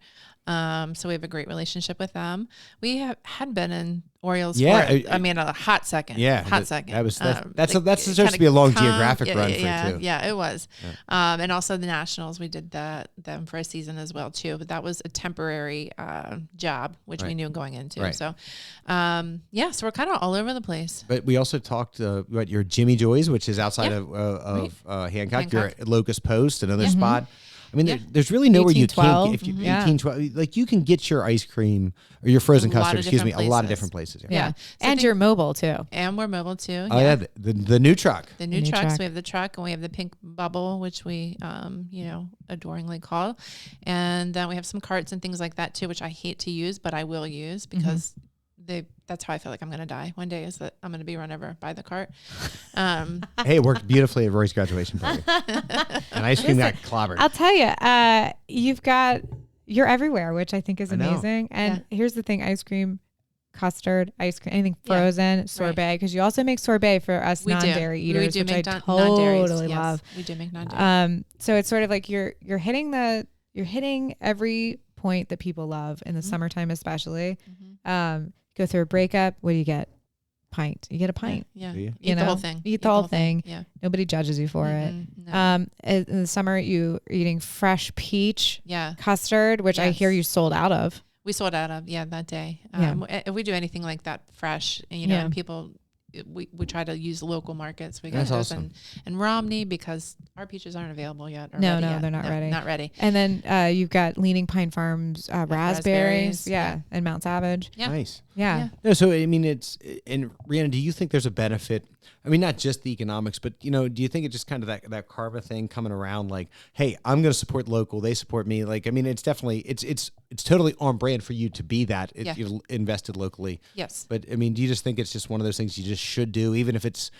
So we have a great relationship with them. We had been in Orioles for, a hot second. Yeah. Hot second. That's supposed to be a long geographic run for you too. Yeah, it was. Yeah. And also the Nationals, we did them for a season as well too, but that was a temporary job, which we knew going into. Right. So, so we're kind of all over the place. But we also talked about your Jimmy Joy's, which is outside of Hancock. You're at Locust Post, another spot. I mean, there's really nowhere you can't get, 1812, like you can get your ice cream or your frozen custard, a lot of different places. Yeah. So and you're mobile too. And we're mobile too. Oh yeah. The new truck. The new truck. So we have the truck and we have the pink bubble, which we, adoringly call. And then we have some carts and things like that too, which I hate to use, but I will use because that's how I feel like I'm going to die one day, is that I'm going to be run over by the cart. Hey, it worked beautifully at Roy's graduation party. And ice cream got clobbered. I'll tell you, you're everywhere, which I think is amazing. And here's the thing, ice cream, custard, ice cream, anything frozen, sorbet, because you also make sorbet for us non-dairy eaters, which I totally love. We do make non-dairy. So it's sort of like you're hitting every point that people love in the summertime, especially. Go through a breakup. What do you get? Pint. You get a pint. Yeah. Eat the whole thing. Eat the whole thing. Yeah. Nobody judges you for it. No. In the summer, you're eating fresh peach custard, which I hear you sold out of. We sold out of, that day. If we do anything like that fresh, and people, we try to use local markets. We got those in Romney because our peaches aren't available yet. They're not ready. Not ready. And then you've got Leaning Pine Farms raspberries. And Mount Savage. Yeah. Nice. Yeah. No, so I mean, and Rhiannon, do you think there's a benefit? I mean, not just the economics, but do you think it's just kind of that Carva thing coming around? Like, hey, I'm going to support local; they support me. Like, I mean, it's definitely it's totally on brand for you to be that. You're invested locally. Yes. But I mean, do you just think it's just one of those things you just should do, even if it's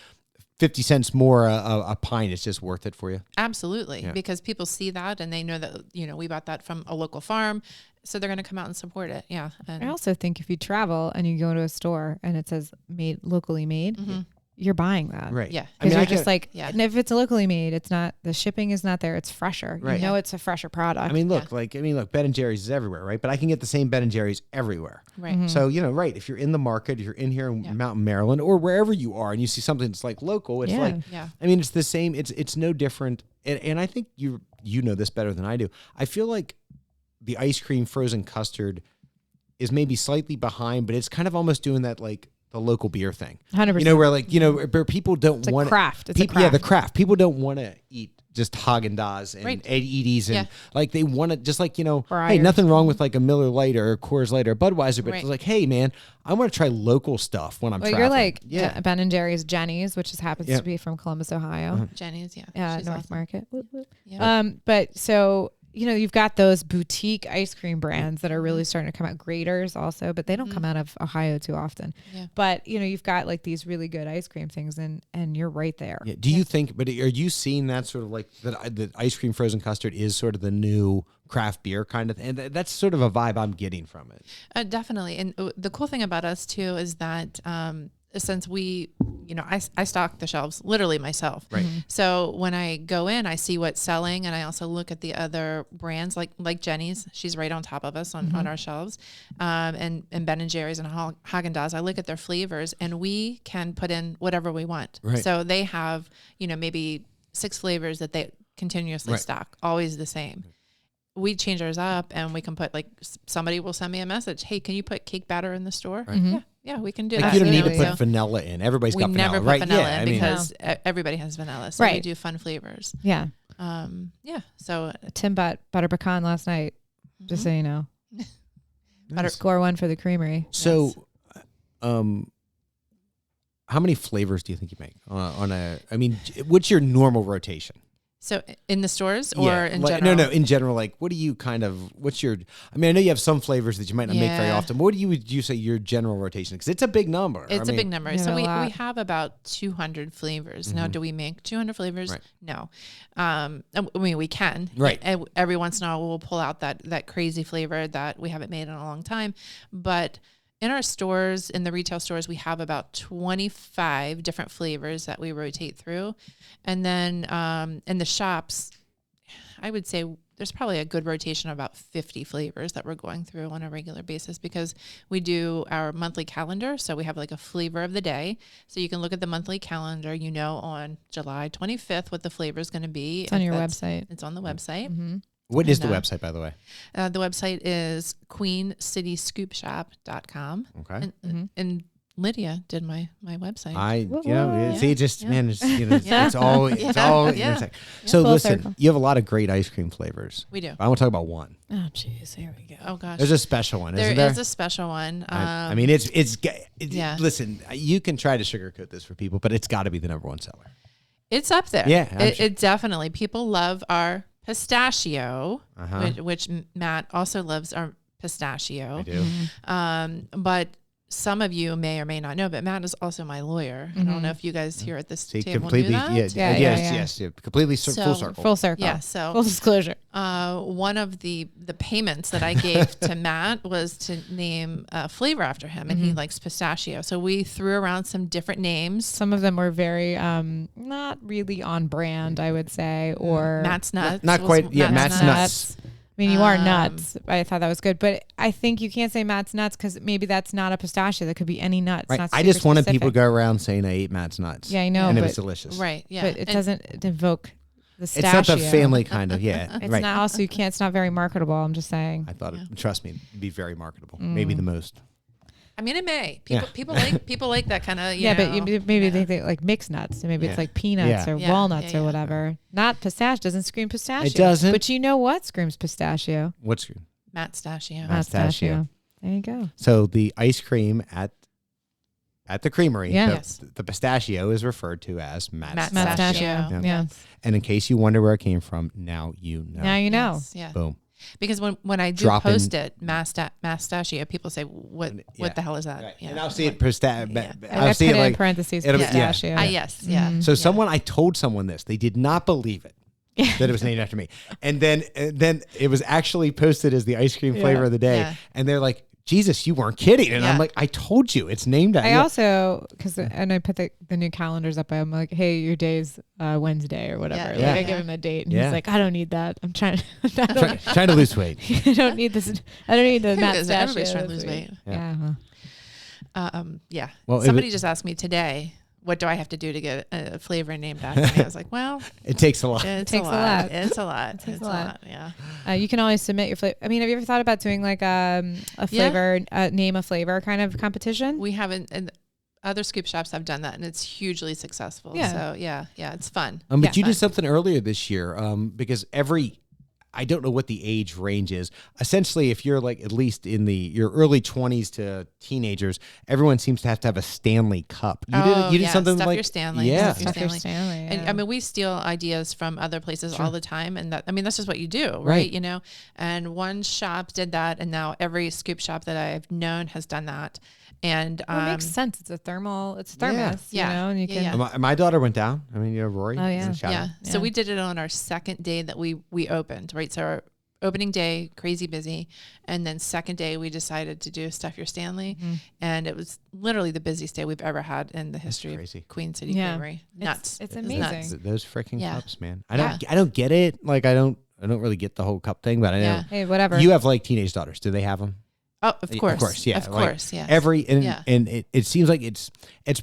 50 cents more a pint? It's just worth it for you. Absolutely, because people see that and they know that we bought that from a local farm. So they're going to come out and support it. Yeah. And I also think if you travel and you go to a store and it says locally made, you're buying that. Right. Yeah. Because you're just like, and if it's locally made, it's not, the shipping is not there. It's fresher. Right. It's a fresher product. I mean, look, Ben & Jerry's is everywhere, right? But I can get the same Ben & Jerry's everywhere. Right. Mm-hmm. So, if you're in the market, if you're in here in Mountain, Maryland, or wherever you are, and you see something that's like local, it's I mean, it's the same. It's no different. And I think you know this better than I do. I feel like the ice cream frozen custard is maybe slightly behind, but it's kind of almost doing that like the local beer thing. 100%. You know, where like, you know, where people don't want craft. It's a craft. Yeah, the craft. People don't want to eat just Haagen-Dazs and Edie's and like they want to just like, you know, hey, nothing wrong with like a Miller Lite or a Coors Light or a Budweiser, but it's like, hey man, I want to try local stuff when I'm traveling. You're like Ben and Jerry's Jenny's, which happens to be from Columbus, Ohio. Jenny's, North awesome. Market. But so, you know, you've got those boutique ice cream brands that are really starting to come out. Graters also, but they don't come out of Ohio too often. Yeah. But, you know, you've got like these really good ice cream things and you're right there. Yeah. Do you think, but are you seeing that sort of like the ice cream frozen custard is sort of the new craft beer kind of thing? And that's sort of a vibe I'm getting from it. Definitely. And the cool thing about us too is that since we, you know, I stock the shelves literally myself. Right. So when I go in, I see what's selling, and I also look at the other brands like Jenny's. She's right on top of us on our shelves, and Ben and Jerry's and Haagen-Dazs. I look at their flavors, and we can put in whatever we want. Right. So they have, you know, maybe 6 flavors that they continuously stock, always the same. We change ours up, and we can put like somebody will send me a message. Hey, can you put cake batter in the store? Right. Yeah, we can do that. You don't need to put vanilla in. Everybody's got vanilla, right? We never put vanilla in because everybody has vanilla. So we do fun flavors. Yeah. So Tim bought butter pecan last night, just so you know. Score 1 for the Creamery. So, how many flavors do you think you make on a? I mean, what's your normal rotation? So in the stores or in general? No, in general, like what do you what's your, I mean, I know you have some flavors that you might not make very often. What would you say your general rotation? Because it's a big number. It's a big number. So we have about 200 flavors. Now, do we make 200 flavors? Right. No. I mean, we can. Right. Every once in a while, we'll pull out that crazy flavor that we haven't made in a long time. But in our stores, in the retail stores, we have about 25 different flavors that we rotate through. And then in the shops, I would say there's probably a good rotation of about 50 flavors that we're going through on a regular basis because we do our monthly calendar. So we have like a flavor of the day. So you can look at the monthly calendar, you know, on July 25th what the flavor is going to be. It's on your website. It's on the website. Mm-hmm. What is the website, by the way? The website is queencityscoopshop.com. Okay. And Lydia did my website. See, just, man, it's, you know, it's all. So listen, you have a lot of great ice cream flavors. We do. I want to talk about one. Oh, jeez. Here we go. Oh, gosh. There's a special one, isn't there? There is a special one. I mean, it's listen, you can try to sugarcoat this for people, but it's got to be the number one seller. It's up there. Yeah. It definitely, people love our pistachio, which Matt also loves our pistachio. I do. But some of you may or may not know, but Matt is also my lawyer. I don't know if you guys here at this table knew that. Yes. Completely full circle. Full circle. Yeah. So full disclosure. One of the payments that I gave to Matt was to name a flavor after him, and he likes pistachio. So we threw around some different names. Some of them were very not really on brand, I would say, or Matt's Nuts. Not quite. Yeah, Matt's Nuts. I mean, you are nuts. I thought that was good, but I think you can't say Matt's Nuts because maybe that's not a pistachio. That could be any nut. Right. Not I just wanted specific. people to go around saying I ate Matt's Nuts. Yeah, I know. And it was delicious. Right. Yeah. But it doesn't evoke the It's pistachio. not the family kind of. Yeah. It's not also, it's not very marketable. I'm just saying. I thought trust me, it'd be very marketable. Maybe the most. I mean, it may. People like that kind of, but maybe they think like mixed nuts. Maybe it's like peanuts or walnuts or whatever. Not pistachio. Doesn't scream pistachio. It doesn't. But you know what screams pistachio? What scream? Mattstachio. There you go. So the ice cream at the Creamery, the pistachio is referred to as Mattstachio. Yeah. And in case you wonder where it came from, now you know. Now you know. Yes, yeah. Boom. Because when I do post it, Mattstachio, people say, what the hell is that? Right. And I'll see it pistachio. I'll see it like in parentheses pistachio. Yes. Yeah. So I told someone this. They did not believe it. That it was named after me. And then it was actually posted as the ice cream flavor of the day. Yeah. And they're like, Jesus, you weren't kidding. And I'm like, I told you it's named after. I also, and I put the new calendars up. I'm like, hey, your day's Wednesday or whatever. Yeah. I give him a date and he's like, I don't need that. I'm trying to lose weight. I don't need this. I don't need the Mattstachio. Everybody's trying to lose weight. Yeah. Well, somebody just asked me today, what do I have to do to get a flavor named after me? I was like, well, it takes a lot. It takes a lot. It's a lot. It takes a lot. Yeah. You can always submit your flavor. I mean, have you ever thought about doing like a flavor, name a flavor kind of competition? We haven't, and other scoop shops have done that, and it's hugely successful. Yeah. So yeah, it's fun. But you did something earlier this year, because I don't know what the age range is. Essentially, if you're like at least in your early 20s to teenagers, everyone seems to have a Stanley Cup. You did something Stuff like your Stanley. Yeah, Stuff your Stanley. Yeah. And I mean, we steal ideas from other places all the time, and that's just what you do, right? You know. And one shop did that, and now every scoop shop that I've known has done that. And it makes sense. It's a thermos, you know, and you can. My daughter went down. I mean, Rory. Oh yeah. Yeah. So we did it on our second day that we opened, right? So our opening day, crazy busy. And then second day, we decided to do Stuff Your Stanley. Mm-hmm. And it was literally the busiest day we've ever had in the history of Queen City Creamery. Nuts. It's amazing. Nuts. Those freaking cups, man. I don't get it. Like, I don't really get the whole cup thing, but I know. Hey, whatever. You have like teenage daughters. Do they have them? Oh, of course. Yeah. Of course, yes. And it seems like it's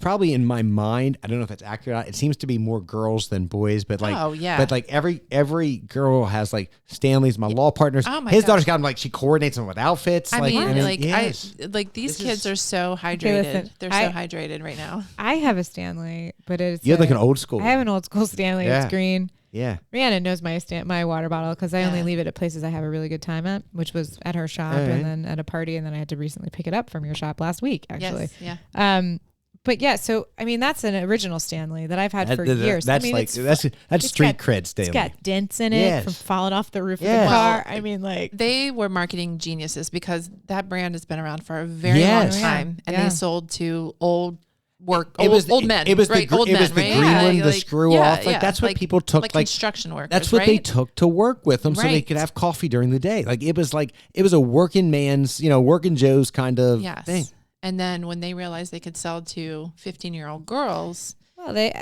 probably in my mind, I don't know if that's accurate or not. It seems to be more girls than boys, but like, but like every girl has like Stanley's, my law partners. Oh my His gosh. daughter's got them, like, she coordinates them with outfits. These kids are so hydrated. They're so hydrated right now. I have a Stanley, but it's you have like an old school. I have an old school Stanley. Yeah. It's green. Yeah. Rhiannon knows my water bottle because I only leave it at places I have a really good time at, which was at her shop and then at a party. And then I had to recently pick it up from your shop last week, actually. Yes, yeah. But yeah, so I mean, that's an original Stanley that I've had for years. That's that's street cred Stanley. It's got dents in it from falling off the roof of the car. I mean, like, they were marketing geniuses because that brand has been around for a very long time, and they sold to old men. It was the green one, the screw off. Like, that's what people took, like construction workers. That's what they took to work with them, so they could have coffee during the day. Like, it was a working man's, working Joe's kind of thing. And then when they realized they could sell to 15-year-old girls, well, their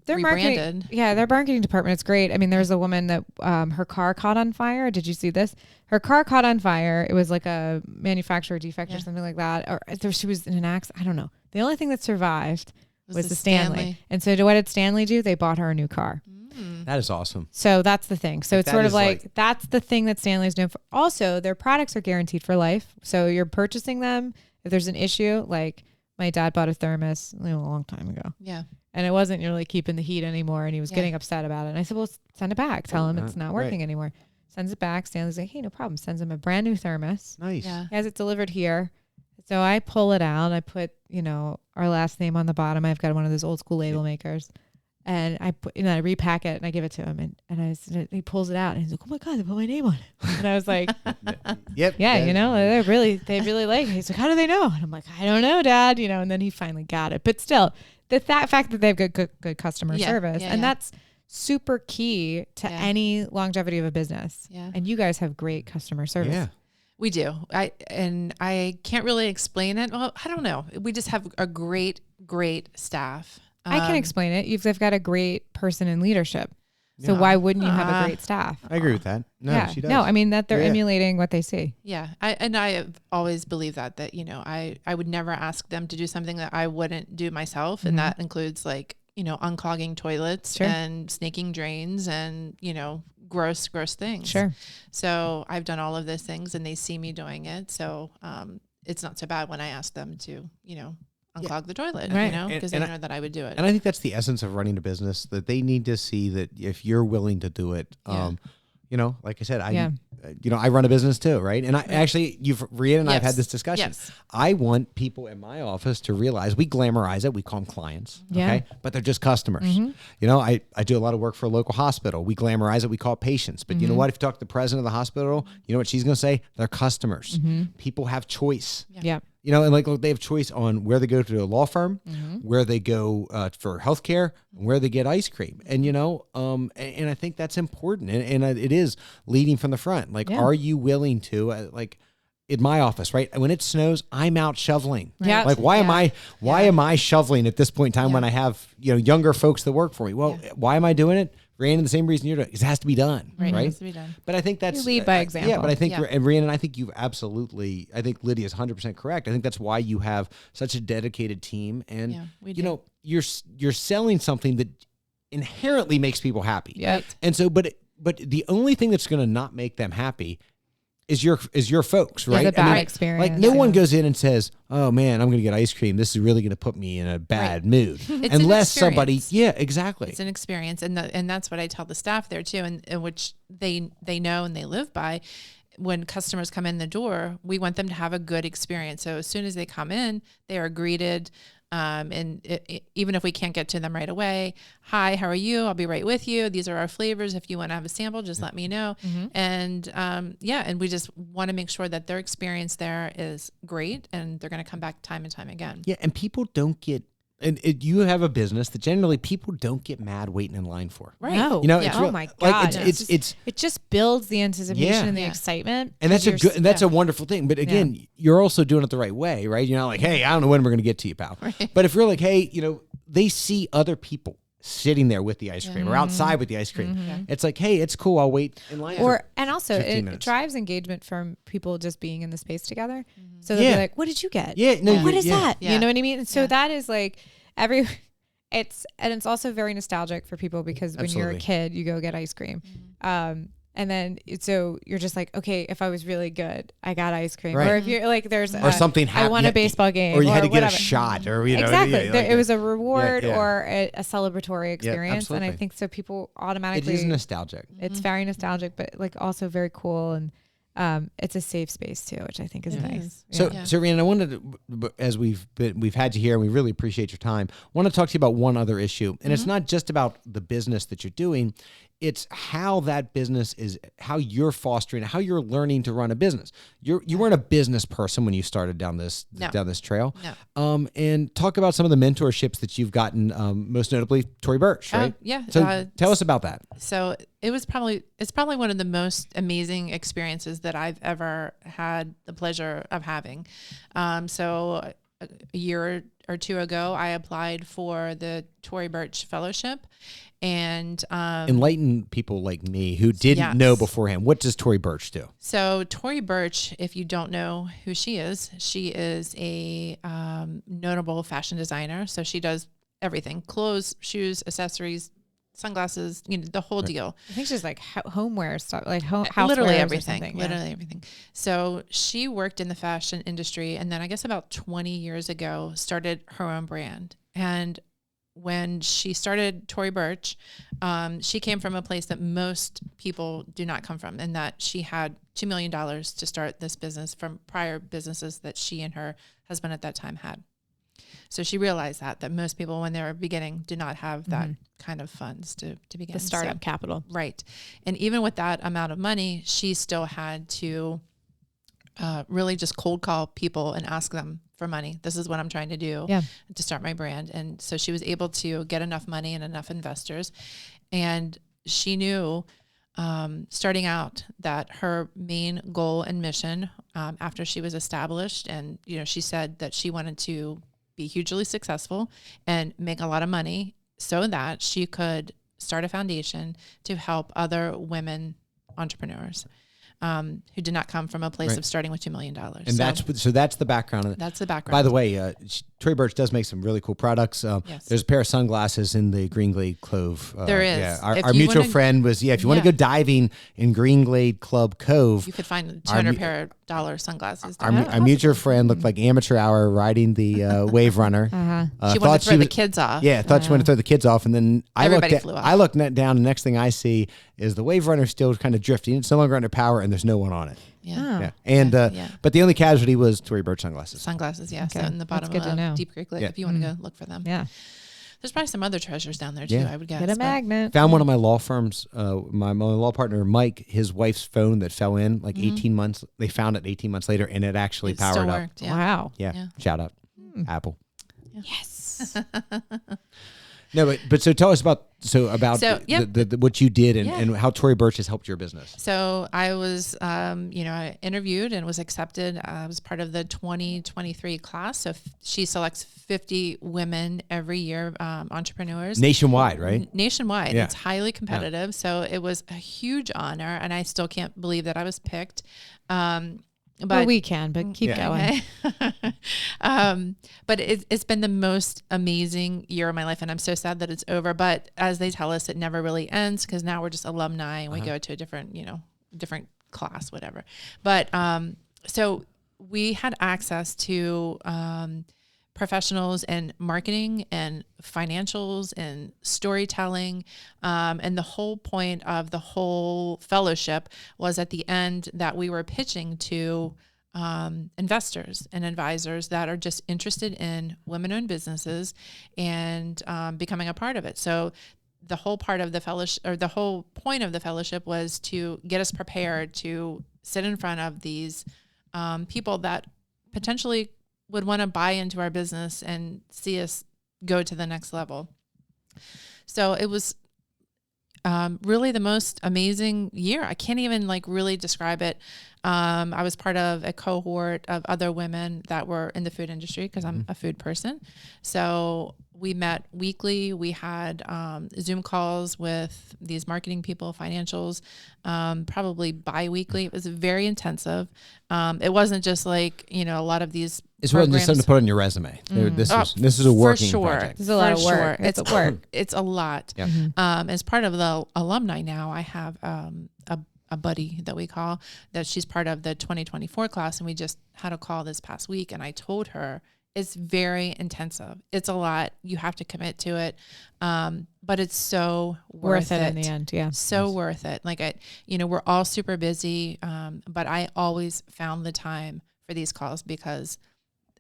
rebranded. Their marketing department is great. I mean, there's a woman that her car caught on fire. Did you see this? Her car caught on fire. It was like a manufacturer defect or something like that. Or she was in an accident. I don't know. The only thing that survived was the Stanley. And so what did Stanley do? They bought her a new car. That is awesome. So that's the thing. So it's sort of like that's the thing that Stanley's known for. Also, their products are guaranteed for life. So you're purchasing them. If there's an issue, like my dad bought a thermos a long time ago. Yeah. And it wasn't really keeping the heat anymore. And he was getting upset about it. And I said, well, send it back. Tell him it's not working anymore. Sends it back. Stanley's like, hey, no problem. Sends him a brand new thermos. Nice. Yeah. He has it delivered here. So I pull it out. I put, our last name on the bottom. I've got one of those old school label makers. And I put, I repack it and I give it to him. And he pulls it out and he's like, oh my God, they put my name on it. And I was like, yep. Yeah, they really like it. He's like, how do they know? And I'm like, I don't know, Dad. And then he finally got it. But still, that fact that they have good customer service. And that's super key to any longevity of a business. Yeah. And you guys have great customer service. Yeah. We do. I can't really explain it. Well, I don't know. We just have a great staff. I can explain it. They've got a great person in leadership. So why wouldn't you have a great staff? I agree with that. No, she does. No, I mean that they're emulating what they see. Yeah. I have always believed that I would never ask them to do something that I wouldn't do myself. Mm-hmm. And that includes unclogging toilets and snaking drains and, gross things. Sure. So I've done all of those things and they see me doing it. So it's not so bad when I ask them to, unclog the toilet, because they know that I would do it. And I think that's the essence of running a business, that they need to see that if you're willing to do it, like I said, I run a business too, right? And Rhiannon and I have had this discussion. Yes. I want people in my office to realize we glamorize it. We call them clients, okay? But they're just customers. Mm-hmm. I do a lot of work for a local hospital. We glamorize it. We call it patients. But you know what? If you talk to the president of the hospital, you know what she's going to say? They're customers. Mm-hmm. People have choice. Yeah. And they have choice on where they go to a law firm, where they go for healthcare, where they get ice cream. And, and I think that's important. And it is leading from the front. Are you willing to, in my office, right? When it snows, I'm out shoveling. Yeah. Why am I shoveling at this point in time when I have, younger folks that work for me? Well, why am I doing it? Rhiannon, the same reason you're doing it, because it has to be done, right? It has to be done. But I think that's... You lead by example. Yeah, but I think, and Rhiannon, I think I think Lydia's 100% correct. I think that's why you have such a dedicated team. And, you're selling something that inherently makes people happy. Yep. And so, but the only thing that's going to not make them happy is your folks, right? It's a bad experience. Like no one goes in and says, "Oh man, I'm going to get ice cream. This is really going to put me in a bad mood." Unless somebody, exactly. It's an experience, and that's what I tell the staff there too, and which they know and they live by. When customers come in the door, we want them to have a good experience. So as soon as they come in, they are greeted. Even if we can't get to them right away, hi, how are you? I'll be right with you. These are our flavors. If you want to have a sample, just let me know. And and we just want to make sure that their experience there is great and they're going to come back time and time again. Yeah, and people don't get. And you have a business that generally people don't get mad waiting in line for. Right. No. You know, it's oh my God. Like it just builds the anticipation and the excitement. And that's that's a wonderful thing. But again, you're also doing it the right way, right? You're not like, hey, I don't know when we're going to get to you, pal. Right. But if you're like, hey, they see other people sitting there with the ice cream or outside with the ice cream. It's like, hey, it's cool. I'll wait in line. And also it drives engagement from people just being in the space together. So they'll be like, what did you get? Yeah. No, what is that? Yeah. You know what I mean? So that is like it's also very nostalgic for people because when you're a kid, you go get ice cream. And then so you're just like, okay, if I was really good, I got ice cream. Right. Or if you're like, or something happened. I won a baseball game. Or you had to get a shot. Or exactly. It was a reward or a celebratory experience. And I think so people automatically. It is nostalgic. It's very nostalgic, but like also very cool. And it's a safe space too, which I think is nice. So Rhiannon, I wanted to, as we've had you here and we really appreciate your time, I want to talk to you about one other issue. And it's not just about the business that you're doing. It's how that business is, how you're fostering, how you're learning to run a business. You weren't a business person when you started down this trail. No. And talk about some of the mentorships that you've gotten, most notably Tori Burch, right? So tell us about that. So it's probably one of the most amazing experiences that I've ever had the pleasure of having. So a year or two ago, I applied for the Tori Burch Fellowship. And enlighten people like me who didn't know beforehand. What does Tori Burch do? So Tori Burch, if you don't know who she is a notable fashion designer. So she does everything: clothes, shoes, accessories, sunglasses, the whole deal. I think she's like homeware stuff, like house literally everything. Literally everything. So she worked in the fashion industry, and then I guess about 20 years ago started her own brand. And when she started Tori Burch, she came from a place that most people do not come from, and that she had $2 million to start this business from prior businesses that she and her husband at that time had. So she realized that most people, when they were beginning, do not have that kind of funds to begin. The startup capital. Right. And even with that amount of money, she still had to really just cold call people and ask them for money. This is what I'm trying to do to start my brand. And so she was able to get enough money and enough investors. And she knew starting out that her main goal and mission after she was established, and she said that she wanted to be hugely successful and make a lot of money so that she could start a foundation to help other women entrepreneurs who did not come from a place of starting with $2 million. And that's the background of it. That's the background. By the way, Tori Burch does make some really cool products. There's a pair of sunglasses in the Green Glade Cove. There is. Yeah. Our mutual friend was, if you want to go diving in Green Glade Club Cove. You could find $200 sunglasses. Our mutual friend looked like amateur hour riding the Wave Runner. She wanted to throw the kids off. Yeah, thought she wanted to throw the kids off. And then I looked down, and the next thing I see is the Wave Runner still kind of drifting. It's no longer under power, and there's no one on it. And but the only casualty was Tori Burch sunglasses. Sunglasses, yeah. Okay. So in the bottom of Deep Creek Lake, if you want to go look for them. Yeah. There's probably some other treasures down there too, I would guess. Get a magnet. Found one of my law firms, my law partner, Mike, his wife's phone that fell in 18 months. They found it 18 months later, and it actually powered up. Worked, Wow. Yeah. Shout out. Apple. Yeah. Yes. No, but so tell us about what you did and how Tori Burch has helped your business. So I was, I interviewed and was accepted. I was part of the 2023 class. So she selects 50 women every year, entrepreneurs. Nationwide, right? Nationwide. Yeah. It's highly competitive. Yeah. So it was a huge honor, and I still can't believe that I was picked. But we can, but keep going. But it's been the most amazing year of my life, and I'm so sad that it's over. But as they tell us, it never really ends, because now we're just alumni and we go to a different, different class, whatever. But so we had access to professionals in marketing and financials and storytelling. And the whole point of the whole fellowship was at the end that we were pitching to investors and advisors that are just interested in women-owned businesses and becoming a part of it. So the whole part of the fellowship, or the whole point of the fellowship, was to get us prepared to sit in front of these people that potentially would want to buy into our business and see us go to the next level. So it was really the most amazing year. I can't even really describe it. I was part of a cohort of other women that were in the food industry, because I'm a food person. So we met weekly. We had Zoom calls with these marketing people, financials, probably bi-weekly. It was very intensive. It wasn't just a lot of these It's wasn't just something to put on your resume. This is a working project. It's a lot of work. It's work. It's a lot. Yeah. As part of the alumni now, I have a buddy that we call, that she's part of the 2024 class. And we just had a call this past week, and I told her it's very intensive. It's a lot. You have to commit to it. But it's so worth it in the end. Yeah. So worth it. We're all super busy. But I always found the time for these calls, because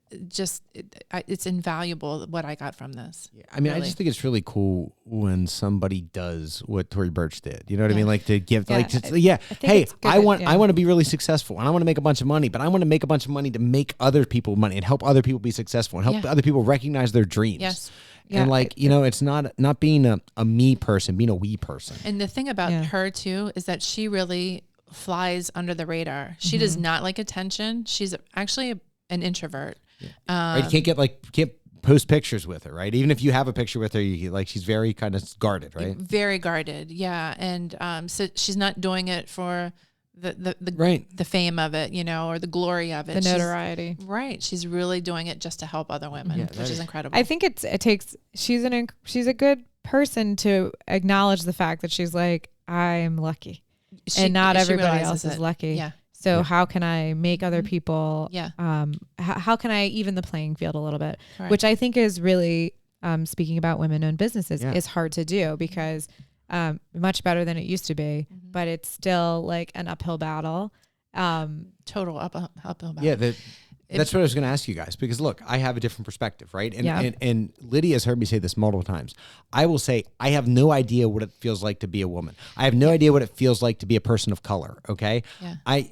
it's invaluable what I got from this. Yeah. I mean, really. I just think it's really cool when somebody does what Tori Burch did. You know what I mean? To give, hey, I want to be really successful, and I want to make a bunch of money, but I want to make a bunch of money to make other people money and help other people be successful and help other people recognize their dreams. Yes. And it's not being a me person, being a we person. And the thing about her too is that she really flies under the radar. She does not like attention. She's actually an introvert. Yeah. Right? You can't post pictures with her, right? Even if you have a picture with her, she's very kind of guarded, right? Very guarded, yeah. And so she's not doing it for the fame of it, or the glory of it, the notoriety. She's really doing it just to help other women, which is incredible. I think she's a good person to acknowledge the fact that she's I'm lucky, and not everybody else is lucky. Yeah. So how can I make other people, how can I even the playing field a little bit, which I think is really, speaking about women-owned businesses, is hard to do, because much better than it used to be, but it's still an uphill battle. Total uphill battle. Yeah, that's what I was going to ask you guys, because look, I have a different perspective, right? And Lydia has heard me say this multiple times. I will say, I have no idea what it feels like to be a woman. I have no idea what it feels like to be a person of color. Okay. Yeah.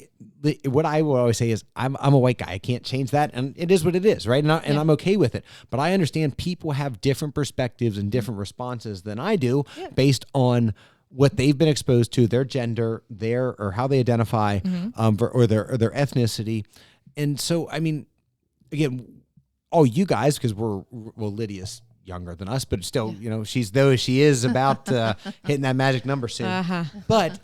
What I will always say is I'm a white guy. I can't change that. And it is what it is. Right. And I'm okay with it, but I understand people have different perspectives and different responses than I do based on what they've been exposed to, their gender, or how they identify, or their ethnicity. And so, I mean, again, all you guys, because Lydia's younger than us, but still, she is about hitting that magic number soon. But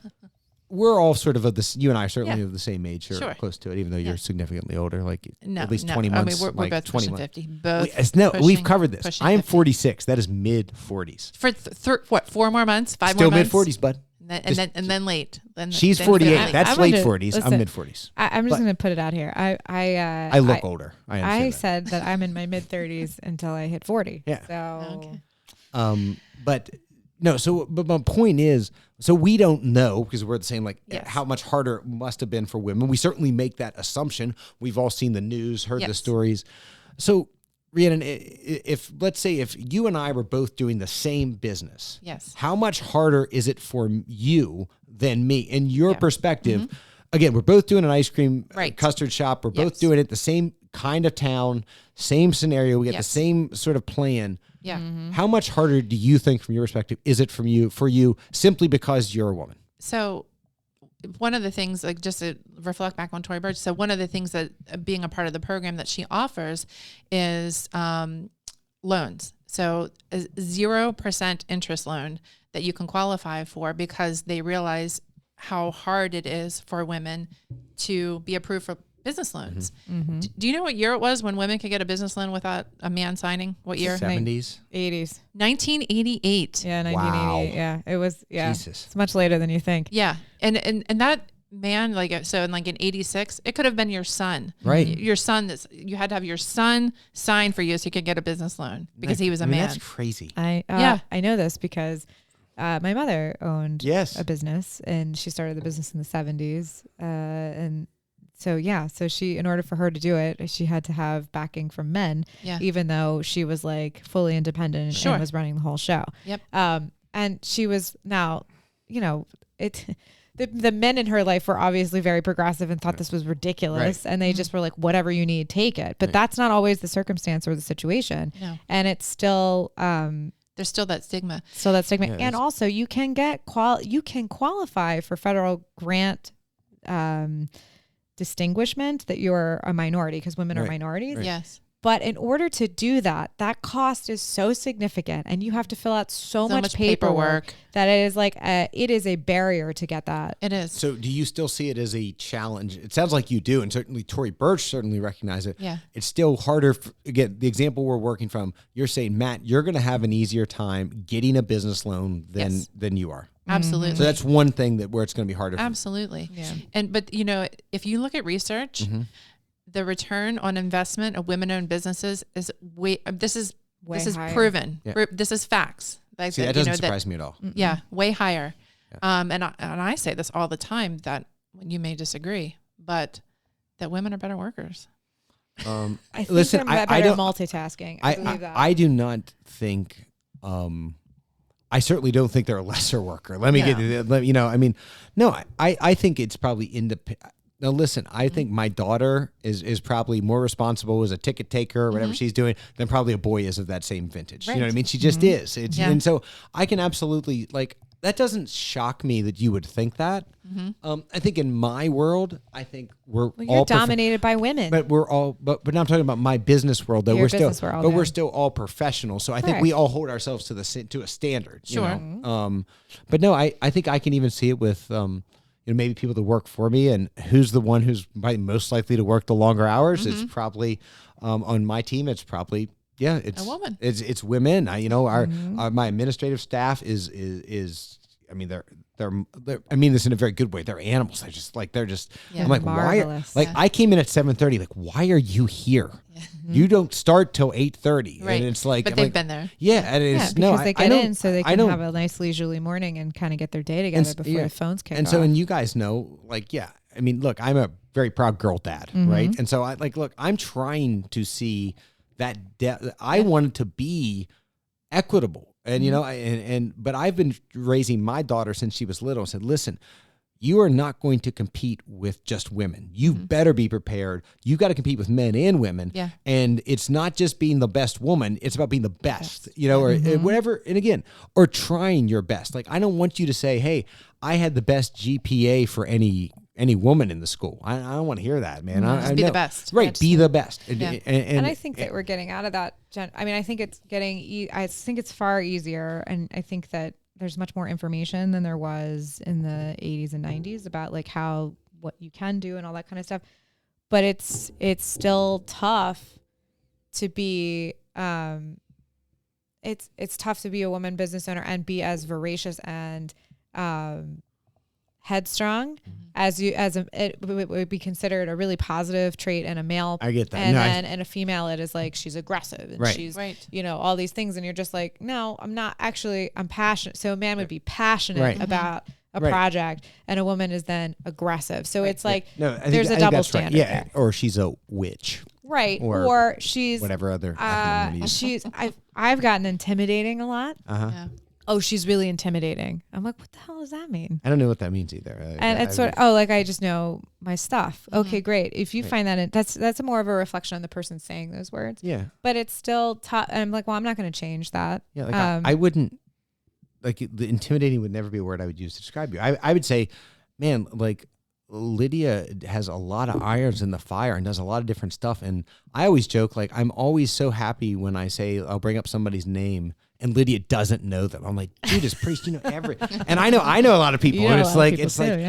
we're all sort of this. You and I are certainly of the same age, or close to it, even though you're significantly older, at least 20 months. I mean, we're both pushing 50. We've covered this. I am 46. That is mid 40s. For 4 more months? 5 still more months? Still mid 40s, bud. And then late. She's 48. That's late 40s. I'm mid 40s. I'm just going to put it out here. I look older. I said that I'm in my mid 30s until I hit 40. Yeah. So. Okay. But no. But my point is, so we don't know, because we're the same. How much harder it must have been for women. We certainly make that assumption. We've all seen the news, heard the stories. So, Rhiannon, let's say if you and I were both doing the same business, how much harder is it for you than me? In your perspective, again, we're both doing an ice cream custard shop. We're both doing it the same kind of town, same scenario. We get the same sort of plan. Yeah. How much harder do you think, from your perspective, is it for you simply because you're a woman? So one of the things, just to reflect back on Tori Burch, so one of the things that being a part of the program that she offers is loans. So a 0% interest loan that you can qualify for, because they realize how hard it is for women to be approved business loans. Do you know what year it was when women could get a business loan without a man signing? What year? 70s? 80s. 1988. Yeah, 1988. Wow. Yeah, it was. Yeah, Jesus. It's much later than you think. Yeah, and that man, like, so in 86, it could have been your son. Right. Your son, you had to have your son sign for you so you could get a business loan because he was a man. That's crazy. I know this because my mother owned a business, and she started the business in the 70s. And so, so she, in order for her to do it, she had to have backing from men, even though she was like fully independent and was running the whole show. Yep. And she was now, the men in her life were obviously very progressive and thought this was ridiculous. Right. And they just were like, whatever you need, take it. But that's not always the circumstance or the situation. No. And it's still, there's still that stigma. Yeah, and also you can get you can qualify for federal grant, distinguishment that you're a minority, because women are minorities. Right. Yes. But in order to do that, that cost is so significant, and you have to fill out so much paperwork that it is like it is a barrier to get that. It is. So do you still see it as a challenge? It sounds like you do, and certainly Tori Burch certainly recognizes it. Yeah. It's still harder. Again, the example we're working from, you're saying, Matt, you're going to have an easier time getting a business loan than you are. Absolutely. So that's one thing where it's going to be harder. Absolutely. Yeah. But if you look at research, the return on investment of women-owned businesses is this is higher. proven. Yeah. This is facts. Like that doesn't surprise me at all. Yeah, way higher. Yeah. And I say this all the time, that you may disagree, but that women are better workers. I think they're better multitasking. I believe that. I do not think. I certainly don't think they're a lesser worker. Let me I think it's probably independent. Now, listen, I think my daughter is probably more responsible as a ticket taker or whatever she's doing than probably a boy is of that same vintage. Right. You know what I mean? She just is. And so I can absolutely, that doesn't shock me that you would think that. I think in my world, I think you're dominated by women. But but now I'm talking about my business world, though. We're still all professional. So I think we all hold ourselves to a standard. Sure. You know? But no, I think I can even see it with, maybe people that work for me, and who's the one who's probably most likely to work the longer hours. It's probably on my team. It's probably it's a woman. It's women. Our my administrative staff is they're I mean this in a very good way. They're animals. I'm like, marvelous. why? I came in at 7:30. Like, why are you here? Yeah. You don't start till 8:30. Right. And it's like, but they've been there. Yeah, and it's because they get in so they can have a nice leisurely morning and kind of get their day together before the phones kick off. And so, and you guys know, I mean, look, I'm a very proud girl dad, right? And so I'm trying to see that I want it to be equitable. And but I've been raising my daughter since she was little and said, listen, you are not going to compete with just women. You better be prepared. You got to compete with men and women. Yeah. And it's not just being the best woman. It's about being the best, or whatever. And again, or trying your best. Like, I don't want you to say, hey, I had the best GPA for any woman in the school. I don't want to hear that, man. Just be the best. Right. Be the best. Yeah. And I think that we're getting out of that. I think it's I think it's far easier. And I think that there's much more information than there was in the 80s and 90s about what you can do and all that kind of stuff. But it's still tough to be, it's tough to be a woman business owner and be as voracious and, headstrong it would be considered a really positive trait in a male. I get that. And then in a female, it is like she's aggressive and she's all these things, and you're just like, no, I'm not actually. I'm passionate. So a man would be passionate about a project, and a woman is then aggressive. So it's like there's a double standard. Yeah, or she's a witch. Right, or she's whatever other. I've gotten intimidating a lot. Yeah. Oh, she's really intimidating. I'm like, what the hell does that mean? I don't know what that means either. And it's I just know my stuff. Okay, great. If you find that, that's more of a reflection on the person saying those words. Yeah. But it's still tough. And I'm like, well, I'm not going to change that. Yeah, I wouldn't, the intimidating would never be a word I would use to describe you. I would say, man, Lydia has a lot of irons in the fire and does a lot of different stuff. And I always joke, I'm always so happy when I say I'll bring up somebody's name and Lydia doesn't know them. I'm like, Judas Priest, you know and I know a lot of people, and it's like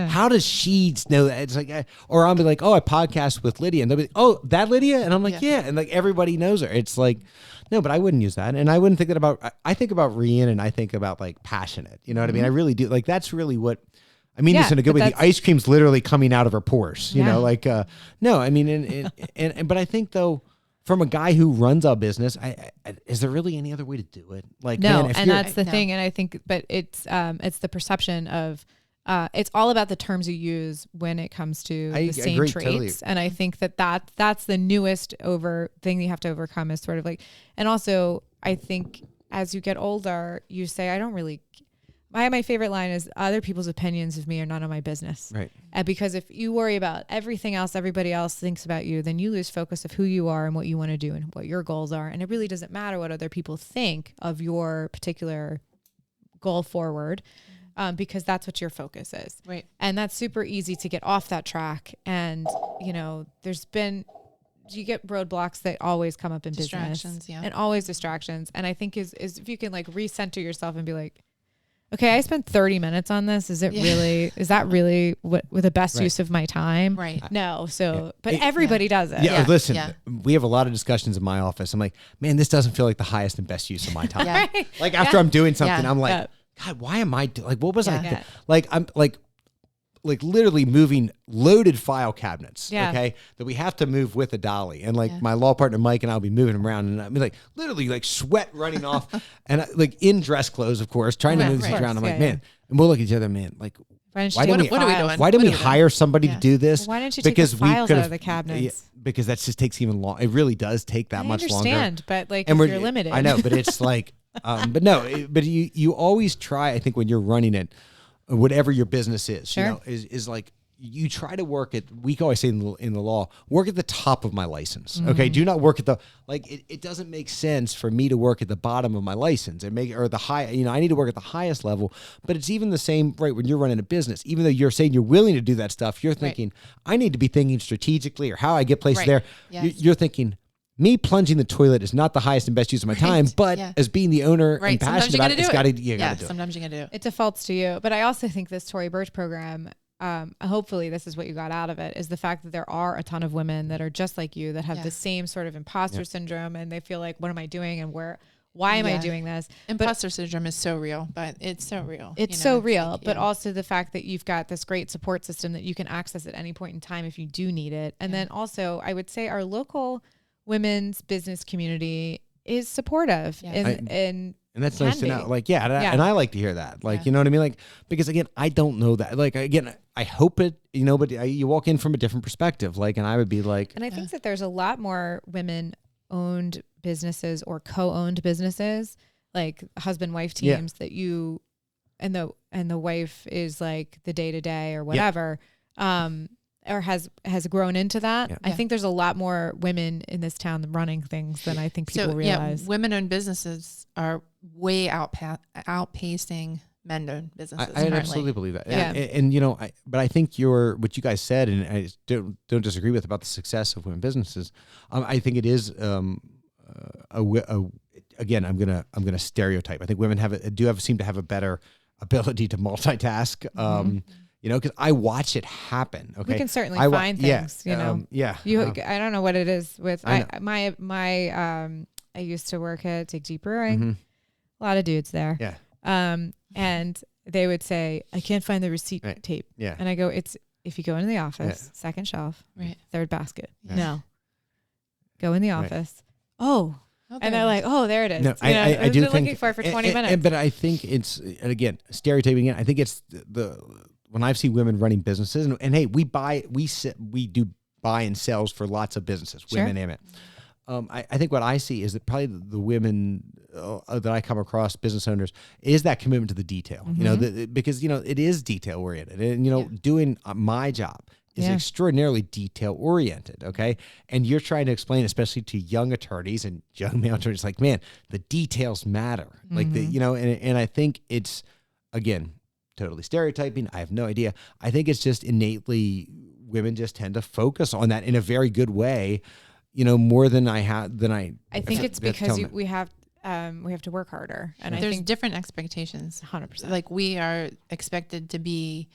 how does she know that? It's like, or I'll be like, oh, I podcast with Lydia, and they'll be like, oh, that Lydia, and I'm like, yeah, and like everybody knows her. It's like, no, but I wouldn't use that, and I wouldn't think that about. I think about Rhiannon, and I think about like passionate. You know what I mean? I really do. Like that's really what. I mean this in a good way. The ice cream's literally coming out of her pores. You know, like no, I mean, and but I think though, from a guy who runs a business, is there really any other way to do it? Like no, man, and that's the thing. And I think, but it's the perception of. It's all about the terms you use when it comes to the same traits. Totally. And I think that's the newest thing you have to overcome is sort of like, and also I think as you get older, you say, my favorite line is other people's opinions of me are none of my business. Right. Because if you worry about everything else, everybody else thinks about you, then you lose focus of who you are and what you want to do and what your goals are. And it really doesn't matter what other people think of your particular goal forward. Because that's what your focus is. Right. And that's super easy to get off that track. And, you get roadblocks that always come up in business. And always distractions. And I think is if you can like recenter yourself and be like, okay, I spent 30 minutes on this. Is that really what the best use of my time? Right. No. So, but everybody does it. Yeah. Listen, we have a lot of discussions in my office. I'm like, man, this doesn't feel like the highest and best use of my time. Right. Like after I'm doing something, I'm like, God, why am I like, what was I? Like, I'm like literally moving loaded file cabinets. Okay. That we have to move with a dolly. And like my law partner, Mike, and I'll be moving them around, and I mean, like literally like sweat running off and like in dress clothes, of course, trying to move these around. I'm like, man, and we'll look at each other, man, like, what are we doing? Why didn't we hire somebody to do this? Well, why didn't you take the files out of the cabinets? Because that just takes even long. It really does take that much longer. I understand, but like, and you're limited. I know, but it's like, but no, but you always try, I think when you're running it, whatever your business is, you know, is like, you try to work at, we always say in the law, work at the top of my license. Okay. Do not work at it doesn't make sense for me to work at the bottom of my license or the high, I need to work at the highest level, but it's even the same, right? When you're running a business, even though you're saying you're willing to do that stuff, you're thinking, I need to be thinking strategically or how I get places there. Yes. You're thinking, me plunging the toilet is not the highest and best use of my time, but as being the owner and passionate about it, you gotta do it. Sometimes you gotta do it. It defaults to you. But I also think this Tori Burch program, hopefully this is what you got out of it, is the fact that there are a ton of women that are just like you that have the same sort of imposter syndrome, and they feel like, what am I doing and why am I doing this? Imposter syndrome is so real, but it's so real. It's so real, but also the fact that you've got this great support system that you can access at any point in time if you do need it. And then also I would say our local women's business community is supportive and that's nice to know. Like, and I like to hear that. Like, you know what I mean? Like, because again, I don't know that. Like, again, I hope it, but you walk in from a different perspective. Like, and I would be like, and I think that there's a lot more women-owned businesses or co-owned businesses, like husband-wife teams that you, and the wife is like the day-to-day or whatever. Or has grown into that. Yeah. I think there's a lot more women in this town running things than I think people realize. Women-owned businesses are way outpacing men-owned businesses. I absolutely believe that. Yeah. And but I think what you guys said, and I don't disagree with about the success of women businesses. I think it is again. I'm gonna stereotype. I think women seem to have a better ability to multitask. Because I watch it happen. Okay, we can certainly find things. I don't know what it is with I used to work at Dig Deep Brewing. A lot of dudes there. Yeah. And they would say, I can't find the receipt tape. Yeah. And I go, it's if you go into the office, second shelf, third basket. Yeah. No. Go in the office. Oh. And they're like, oh, there it is. No, I do think looking for it for 20 minutes. But I think it's, and again, stereotyping again. I think it's when I've seen women running businesses, and hey, we do buy and sells for lots of businesses, women and men. I think what I see is that probably the women that I come across, business owners, is that commitment to the detail. Because it is detail oriented, and doing my job is extraordinarily detail oriented. Okay, and you're trying to explain, especially to young attorneys and young male attorneys, like, man, the details matter. Like and I think it's, again, totally stereotyping. I have no idea. I think it's just innately women just tend to focus on that in a very good way, more than I have. I think it's because we have. we have to work harder. And there's different expectations. 100%. Like we are expected to be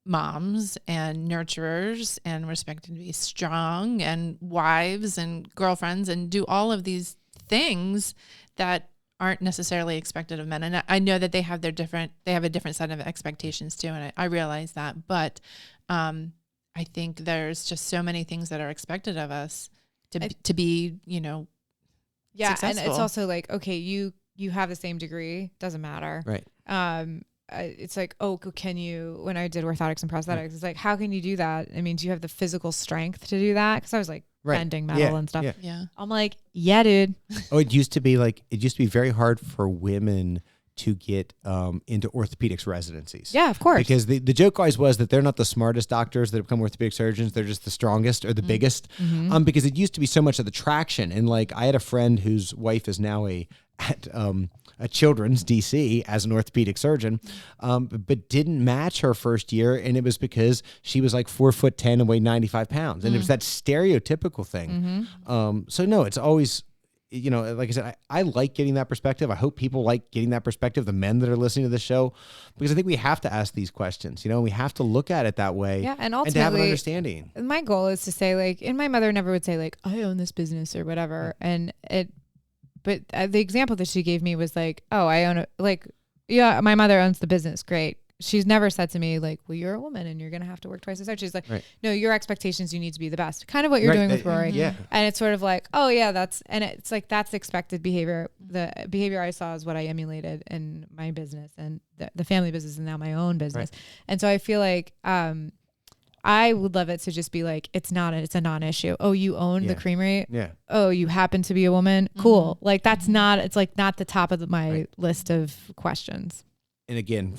moms and nurturers, and we're expected to be strong and wives and girlfriends and do all of these things that aren't necessarily expected of men. And I know that they have a different set of expectations too. And I realize that, but I think there's just so many things that are expected of us to be, successful. And it's also like, okay, you have the same degree, doesn't matter. Right. It's like, oh, can you, when I did orthotics and prosthetics, it's like, how can you do that? I mean, do you have the physical strength to do that? Because I was like bending metal and stuff. Yeah. I'm like, yeah, dude. Oh, it used to be very hard for women to get into orthopedics residencies. Yeah, of course. Because the joke always was that they're not the smartest doctors that become orthopedic surgeons. They're just the strongest or the biggest. Mm-hmm. Because it used to be so much of the traction. And like, I had a friend whose wife is now at a children's DC as an orthopedic surgeon, but didn't match her first year. And it was because she was like 4'10" and weighed 95 pounds. And it was that stereotypical thing. Mm-hmm. So no, it's always, like I said, I like getting that perspective. I hope people like getting that perspective, the men that are listening to the show, because I think we have to ask these questions, and we have to look at it that way. Yeah. And ultimately, and to have an understanding. My goal is to say like, and my mother never would say like, I own this business or whatever. But the example that she gave me was like, oh, I own it. Like, yeah, my mother owns the business. Great. She's never said to me like, well, you're a woman and you're going to have to work twice as hard. She's like, no, your expectations, you need to be the best. Kind of what you're doing with Rory. Yeah. And it's sort of like, oh yeah, it's like, that's expected behavior. The behavior I saw is what I emulated in my business and the family business and now my own business. Right. And so I feel like, I would love it to just be like, it's a non-issue. Oh, you own the Creamery? Yeah. Oh, you happen to be a woman? Cool. Like it's like not the top of my list of questions. And again,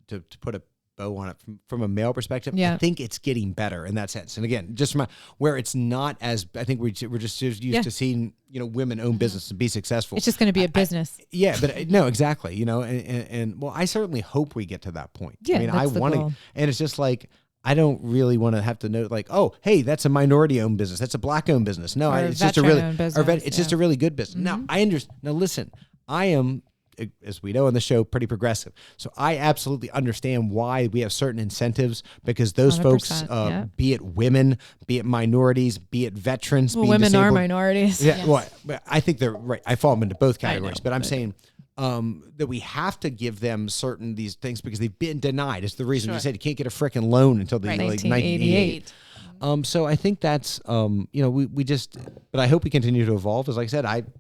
to put a bow on it from a male perspective, I think it's getting better in that sense. And again, just from where it's not as, I think we're just used to seeing, women own business and be successful. It's just going to be a business. But no, exactly. And well, I certainly hope we get to that point. Yeah, I mean, I want to, and it's just like, I don't really want to have to know like, oh, hey, that's a minority owned business. That's a black owned business. No, it's just a really, just a really good business. Mm-hmm. Now I understand. Now listen, I am, as we know on the show, pretty progressive. So I absolutely understand why we have certain incentives, because those folks, be it women, be it minorities, be it veterans, well, women disabled, are minorities. Yeah, well, I think they're right. I fall into both categories, but I'm saying that we have to give them certain these things because they've been denied. It's the reason you said you can't get a frickin' loan until the 1988. So I think that's we just, but I hope we continue to evolve. As like I said,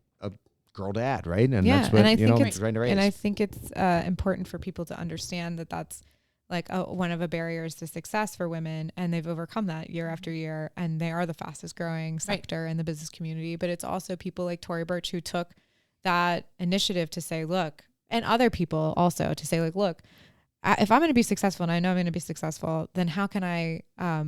girl dad, right? And that's what, and I think it's important for people to understand that that's like one of the barriers to success for women, and they've overcome that year after year, and they are the fastest growing sector in the business community. But it's also people like Tori Burch who took that initiative to say, look, and other people also to say like, look, if I'm going to be successful and I know I'm going to be successful, then how can I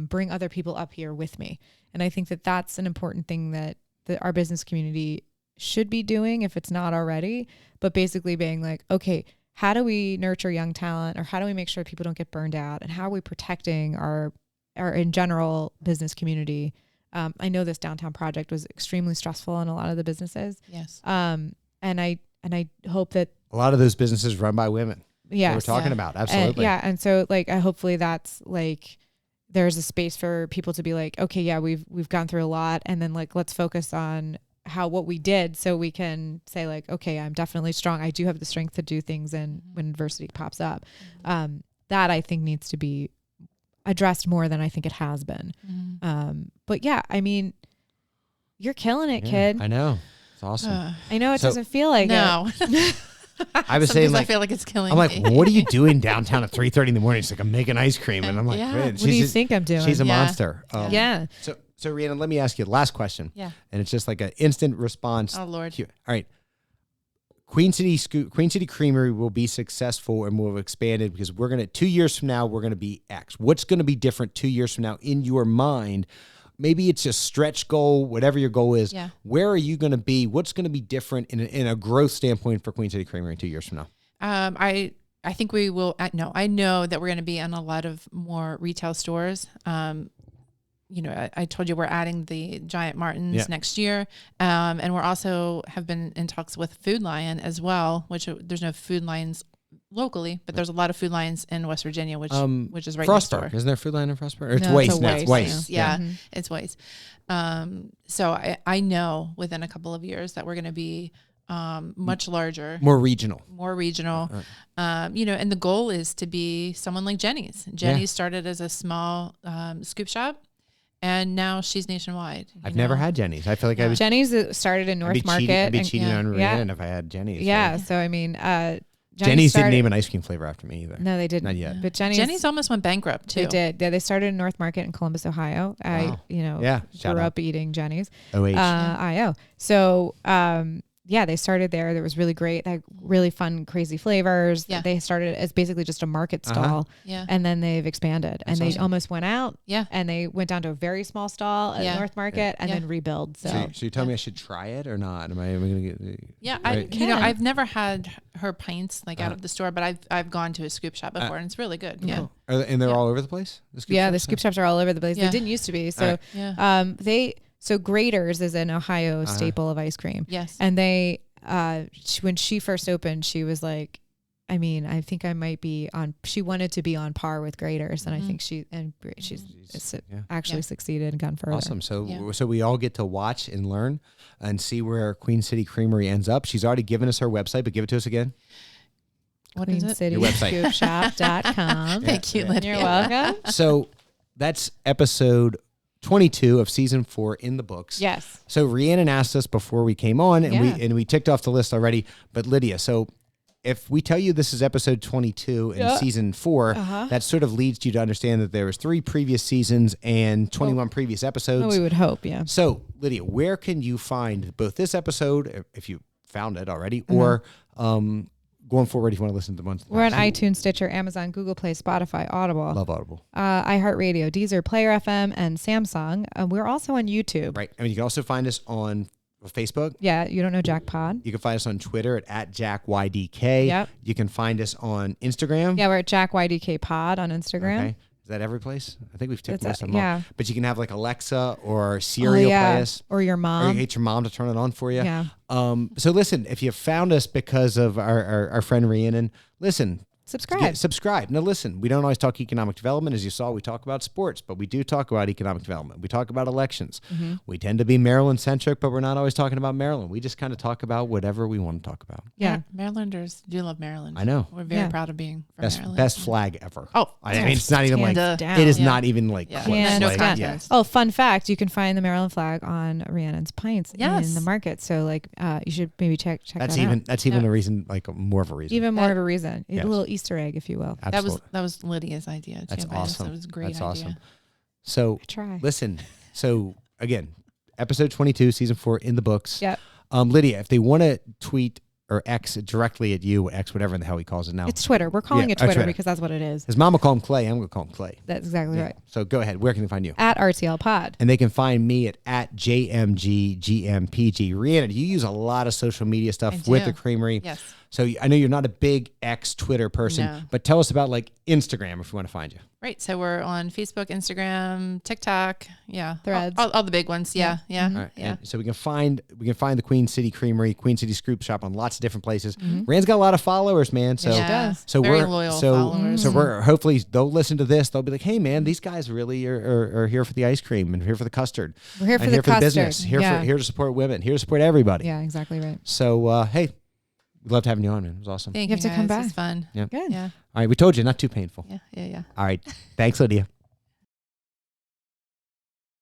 bring other people up here with me? And I think that that's an important thing that our business community should be doing if it's not already, but basically being like, okay, how do we nurture young talent, or how do we make sure people don't get burned out, and how are we protecting our in general business community? I know this downtown project was extremely stressful in a lot of the businesses. Yes. And I hope that a lot of those businesses run by women. Yeah, we're talking about absolutely. And so like hopefully that's like there's a space for people to be like, okay, yeah, we've gone through a lot, and then like let's focus on what we did, so we can say like, okay, I'm definitely strong. I do have the strength to do things, and when adversity pops up, that I think needs to be addressed more than I think it has been. But yeah, I mean, you're killing it, kid. I know. It's awesome. I know it doesn't feel like it. I was saying, like, I feel like it's killing me. I'm me. like, what are you doing downtown at 3:30 in the morning? She's like, I'm making ice cream. And I'm like, what do you think I'm doing? She's a monster. So Rhiannon, let me ask you the last question. Yeah. And it's just like an instant response. Oh, Lord. All right. Queen City Creamery will be successful and will have expanded because 2 years from now, we're going to be X. What's going to be different 2 years from now in your mind? Maybe it's a stretch goal, whatever your goal is. Yeah. Where are you going to be? What's going to be different in a growth standpoint for Queen City Creamery 2 years from now? I think we will. I know that we're going to be in a lot of more retail stores. I told you we're adding the giant Martins next year. And we're also have been in talks with Food Lion as well, which there's no Food Lions locally, but there's a lot of Food Lions in West Virginia, which is right next door. Isn't there Food Lion in Frostburg? Or it's Waste now. It's Waste. Yeah, it's Waste. So I know within a couple of years that we're going to be much larger, more regional. And the goal is to be someone like Jenny's. Jenny's started as a small scoop shop, and now she's nationwide. I've never had Jenny's. I feel like Jenny's started in North Market. I'd be cheating on Rhiannon if I had Jenny's. Yeah. So I mean, Jenny's didn't name an ice cream flavor after me either. No, they didn't. Not yet. But Jenny's almost went bankrupt too. They did. Yeah, they started in North Market in Columbus, Ohio. Wow. I grew up eating Jenny's. IO. So they started there. That was really great. They had really fun, crazy flavors. Yeah. They started as basically just a market stall. Yeah. And then they've expanded. That's and they almost went out. Yeah. And they went down to a very small stall at North Market and then rebuild. So you tell me I should try it or not? Am I going to get? Yeah. I've never had her pints out of the store, but I've gone to a scoop shop before and it's really good. Yeah. And they're all over the place? The scoop shops are all over the place. Yeah. They didn't used to be. So so Grater's is an Ohio staple of ice cream. Yes. And they when she first opened, she was like, I mean, I think I might be she wanted to be on par with Grater's, and I think she's actually succeeded and gone further. Awesome. So we all get to watch and learn and see where Queen City Creamery ends up. She's already given us her website, but give it to us again. What is it? QueenCityScoopShop.com. Thank you, Lydia. You're welcome. So that's episode 22 of season 4 in the books. Yes. So Rhiannon asked us before we came on, and we ticked off the list already. But Lydia, so if we tell you this is episode 22 in season 4, that sort of leads you to understand that there was 3 previous seasons and 21 previous episodes. We would hope, yeah. So Lydia, where can you find both this episode, if you found it already, or going forward, if you want to listen to the ones. We're on iTunes, Stitcher, Amazon, Google Play, Spotify, Audible. Love Audible. iHeartRadio, Deezer, Player FM, and Samsung. We're also on YouTube. Right. I mean, you can also find us on Facebook. Yeah, you don't know Jack Pod. You can find us on Twitter at JackYDK. Yep. You can find us on Instagram. Yeah, we're at JackYDK Pod on Instagram. Okay. Is that every place? I think we've ticked most of them off. But you can have like Alexa or Siri play us. Or your mom. Or you get your mom to turn it on for you. Yeah. So listen, if you found us because of our friend Rhiannon, listen. Subscribe. Now listen, we don't always talk economic development. As you saw, we talk about sports, but we do talk about economic development. We talk about elections. Mm-hmm. We tend to be Maryland-centric, but we're not always talking about Maryland. We just kind of talk about whatever we want to talk about. Yeah. Marylanders do love Maryland. I know. We're very proud of being from Maryland. Best flag ever. Oh. I mean, it's not even like, it is not even like close. Yes. Oh, fun fact, you can find the Maryland flag on Rhiannon's pints in the market. So like, you should maybe check that out. That's even a reason, like more of a reason. Even more of a reason. A little Easter egg, if you will. Absolutely. That was Lydia's idea too. That's awesome. That was a great idea. Awesome. So listen. So again, episode 22, season 4 in the books. Yep. Lydia, if they want to tweet or X directly at you, X, whatever the hell he calls it now. It's Twitter. We're calling it Twitter because that's what it is. His mom will call him Clay. I'm going to call him Clay. That's exactly right. So go ahead. Where can they find you? At RTL Pod. And they can find me at JMGGMPG. Rhiannon, you use a lot of social media stuff with the Creamery. Yes. So I know you're not a big X Twitter person, but tell us about like Instagram if we want to find you. Right. So we're on Facebook, Instagram, TikTok. Yeah. Threads. All the big ones. Yeah. All right. Yeah. So we can find the Queen City Creamery, Queen City Scoop Shop on lots of different places. Mm-hmm. Rand's got a lot of followers, man. So, she does. So very loyal followers. So we're hopefully they'll listen to this. They'll be like, hey man, these guys really are here for the ice cream and here for the custard. We're here for the custard. Business. Here to support women. Here to support everybody. Yeah, exactly right. So hey. We loved having you on, man. It was awesome. Thank you. You have to come back. It was fun. Yeah. Good. Yeah. All right. We told you, not too painful. Yeah. All right. Thanks, Lydia.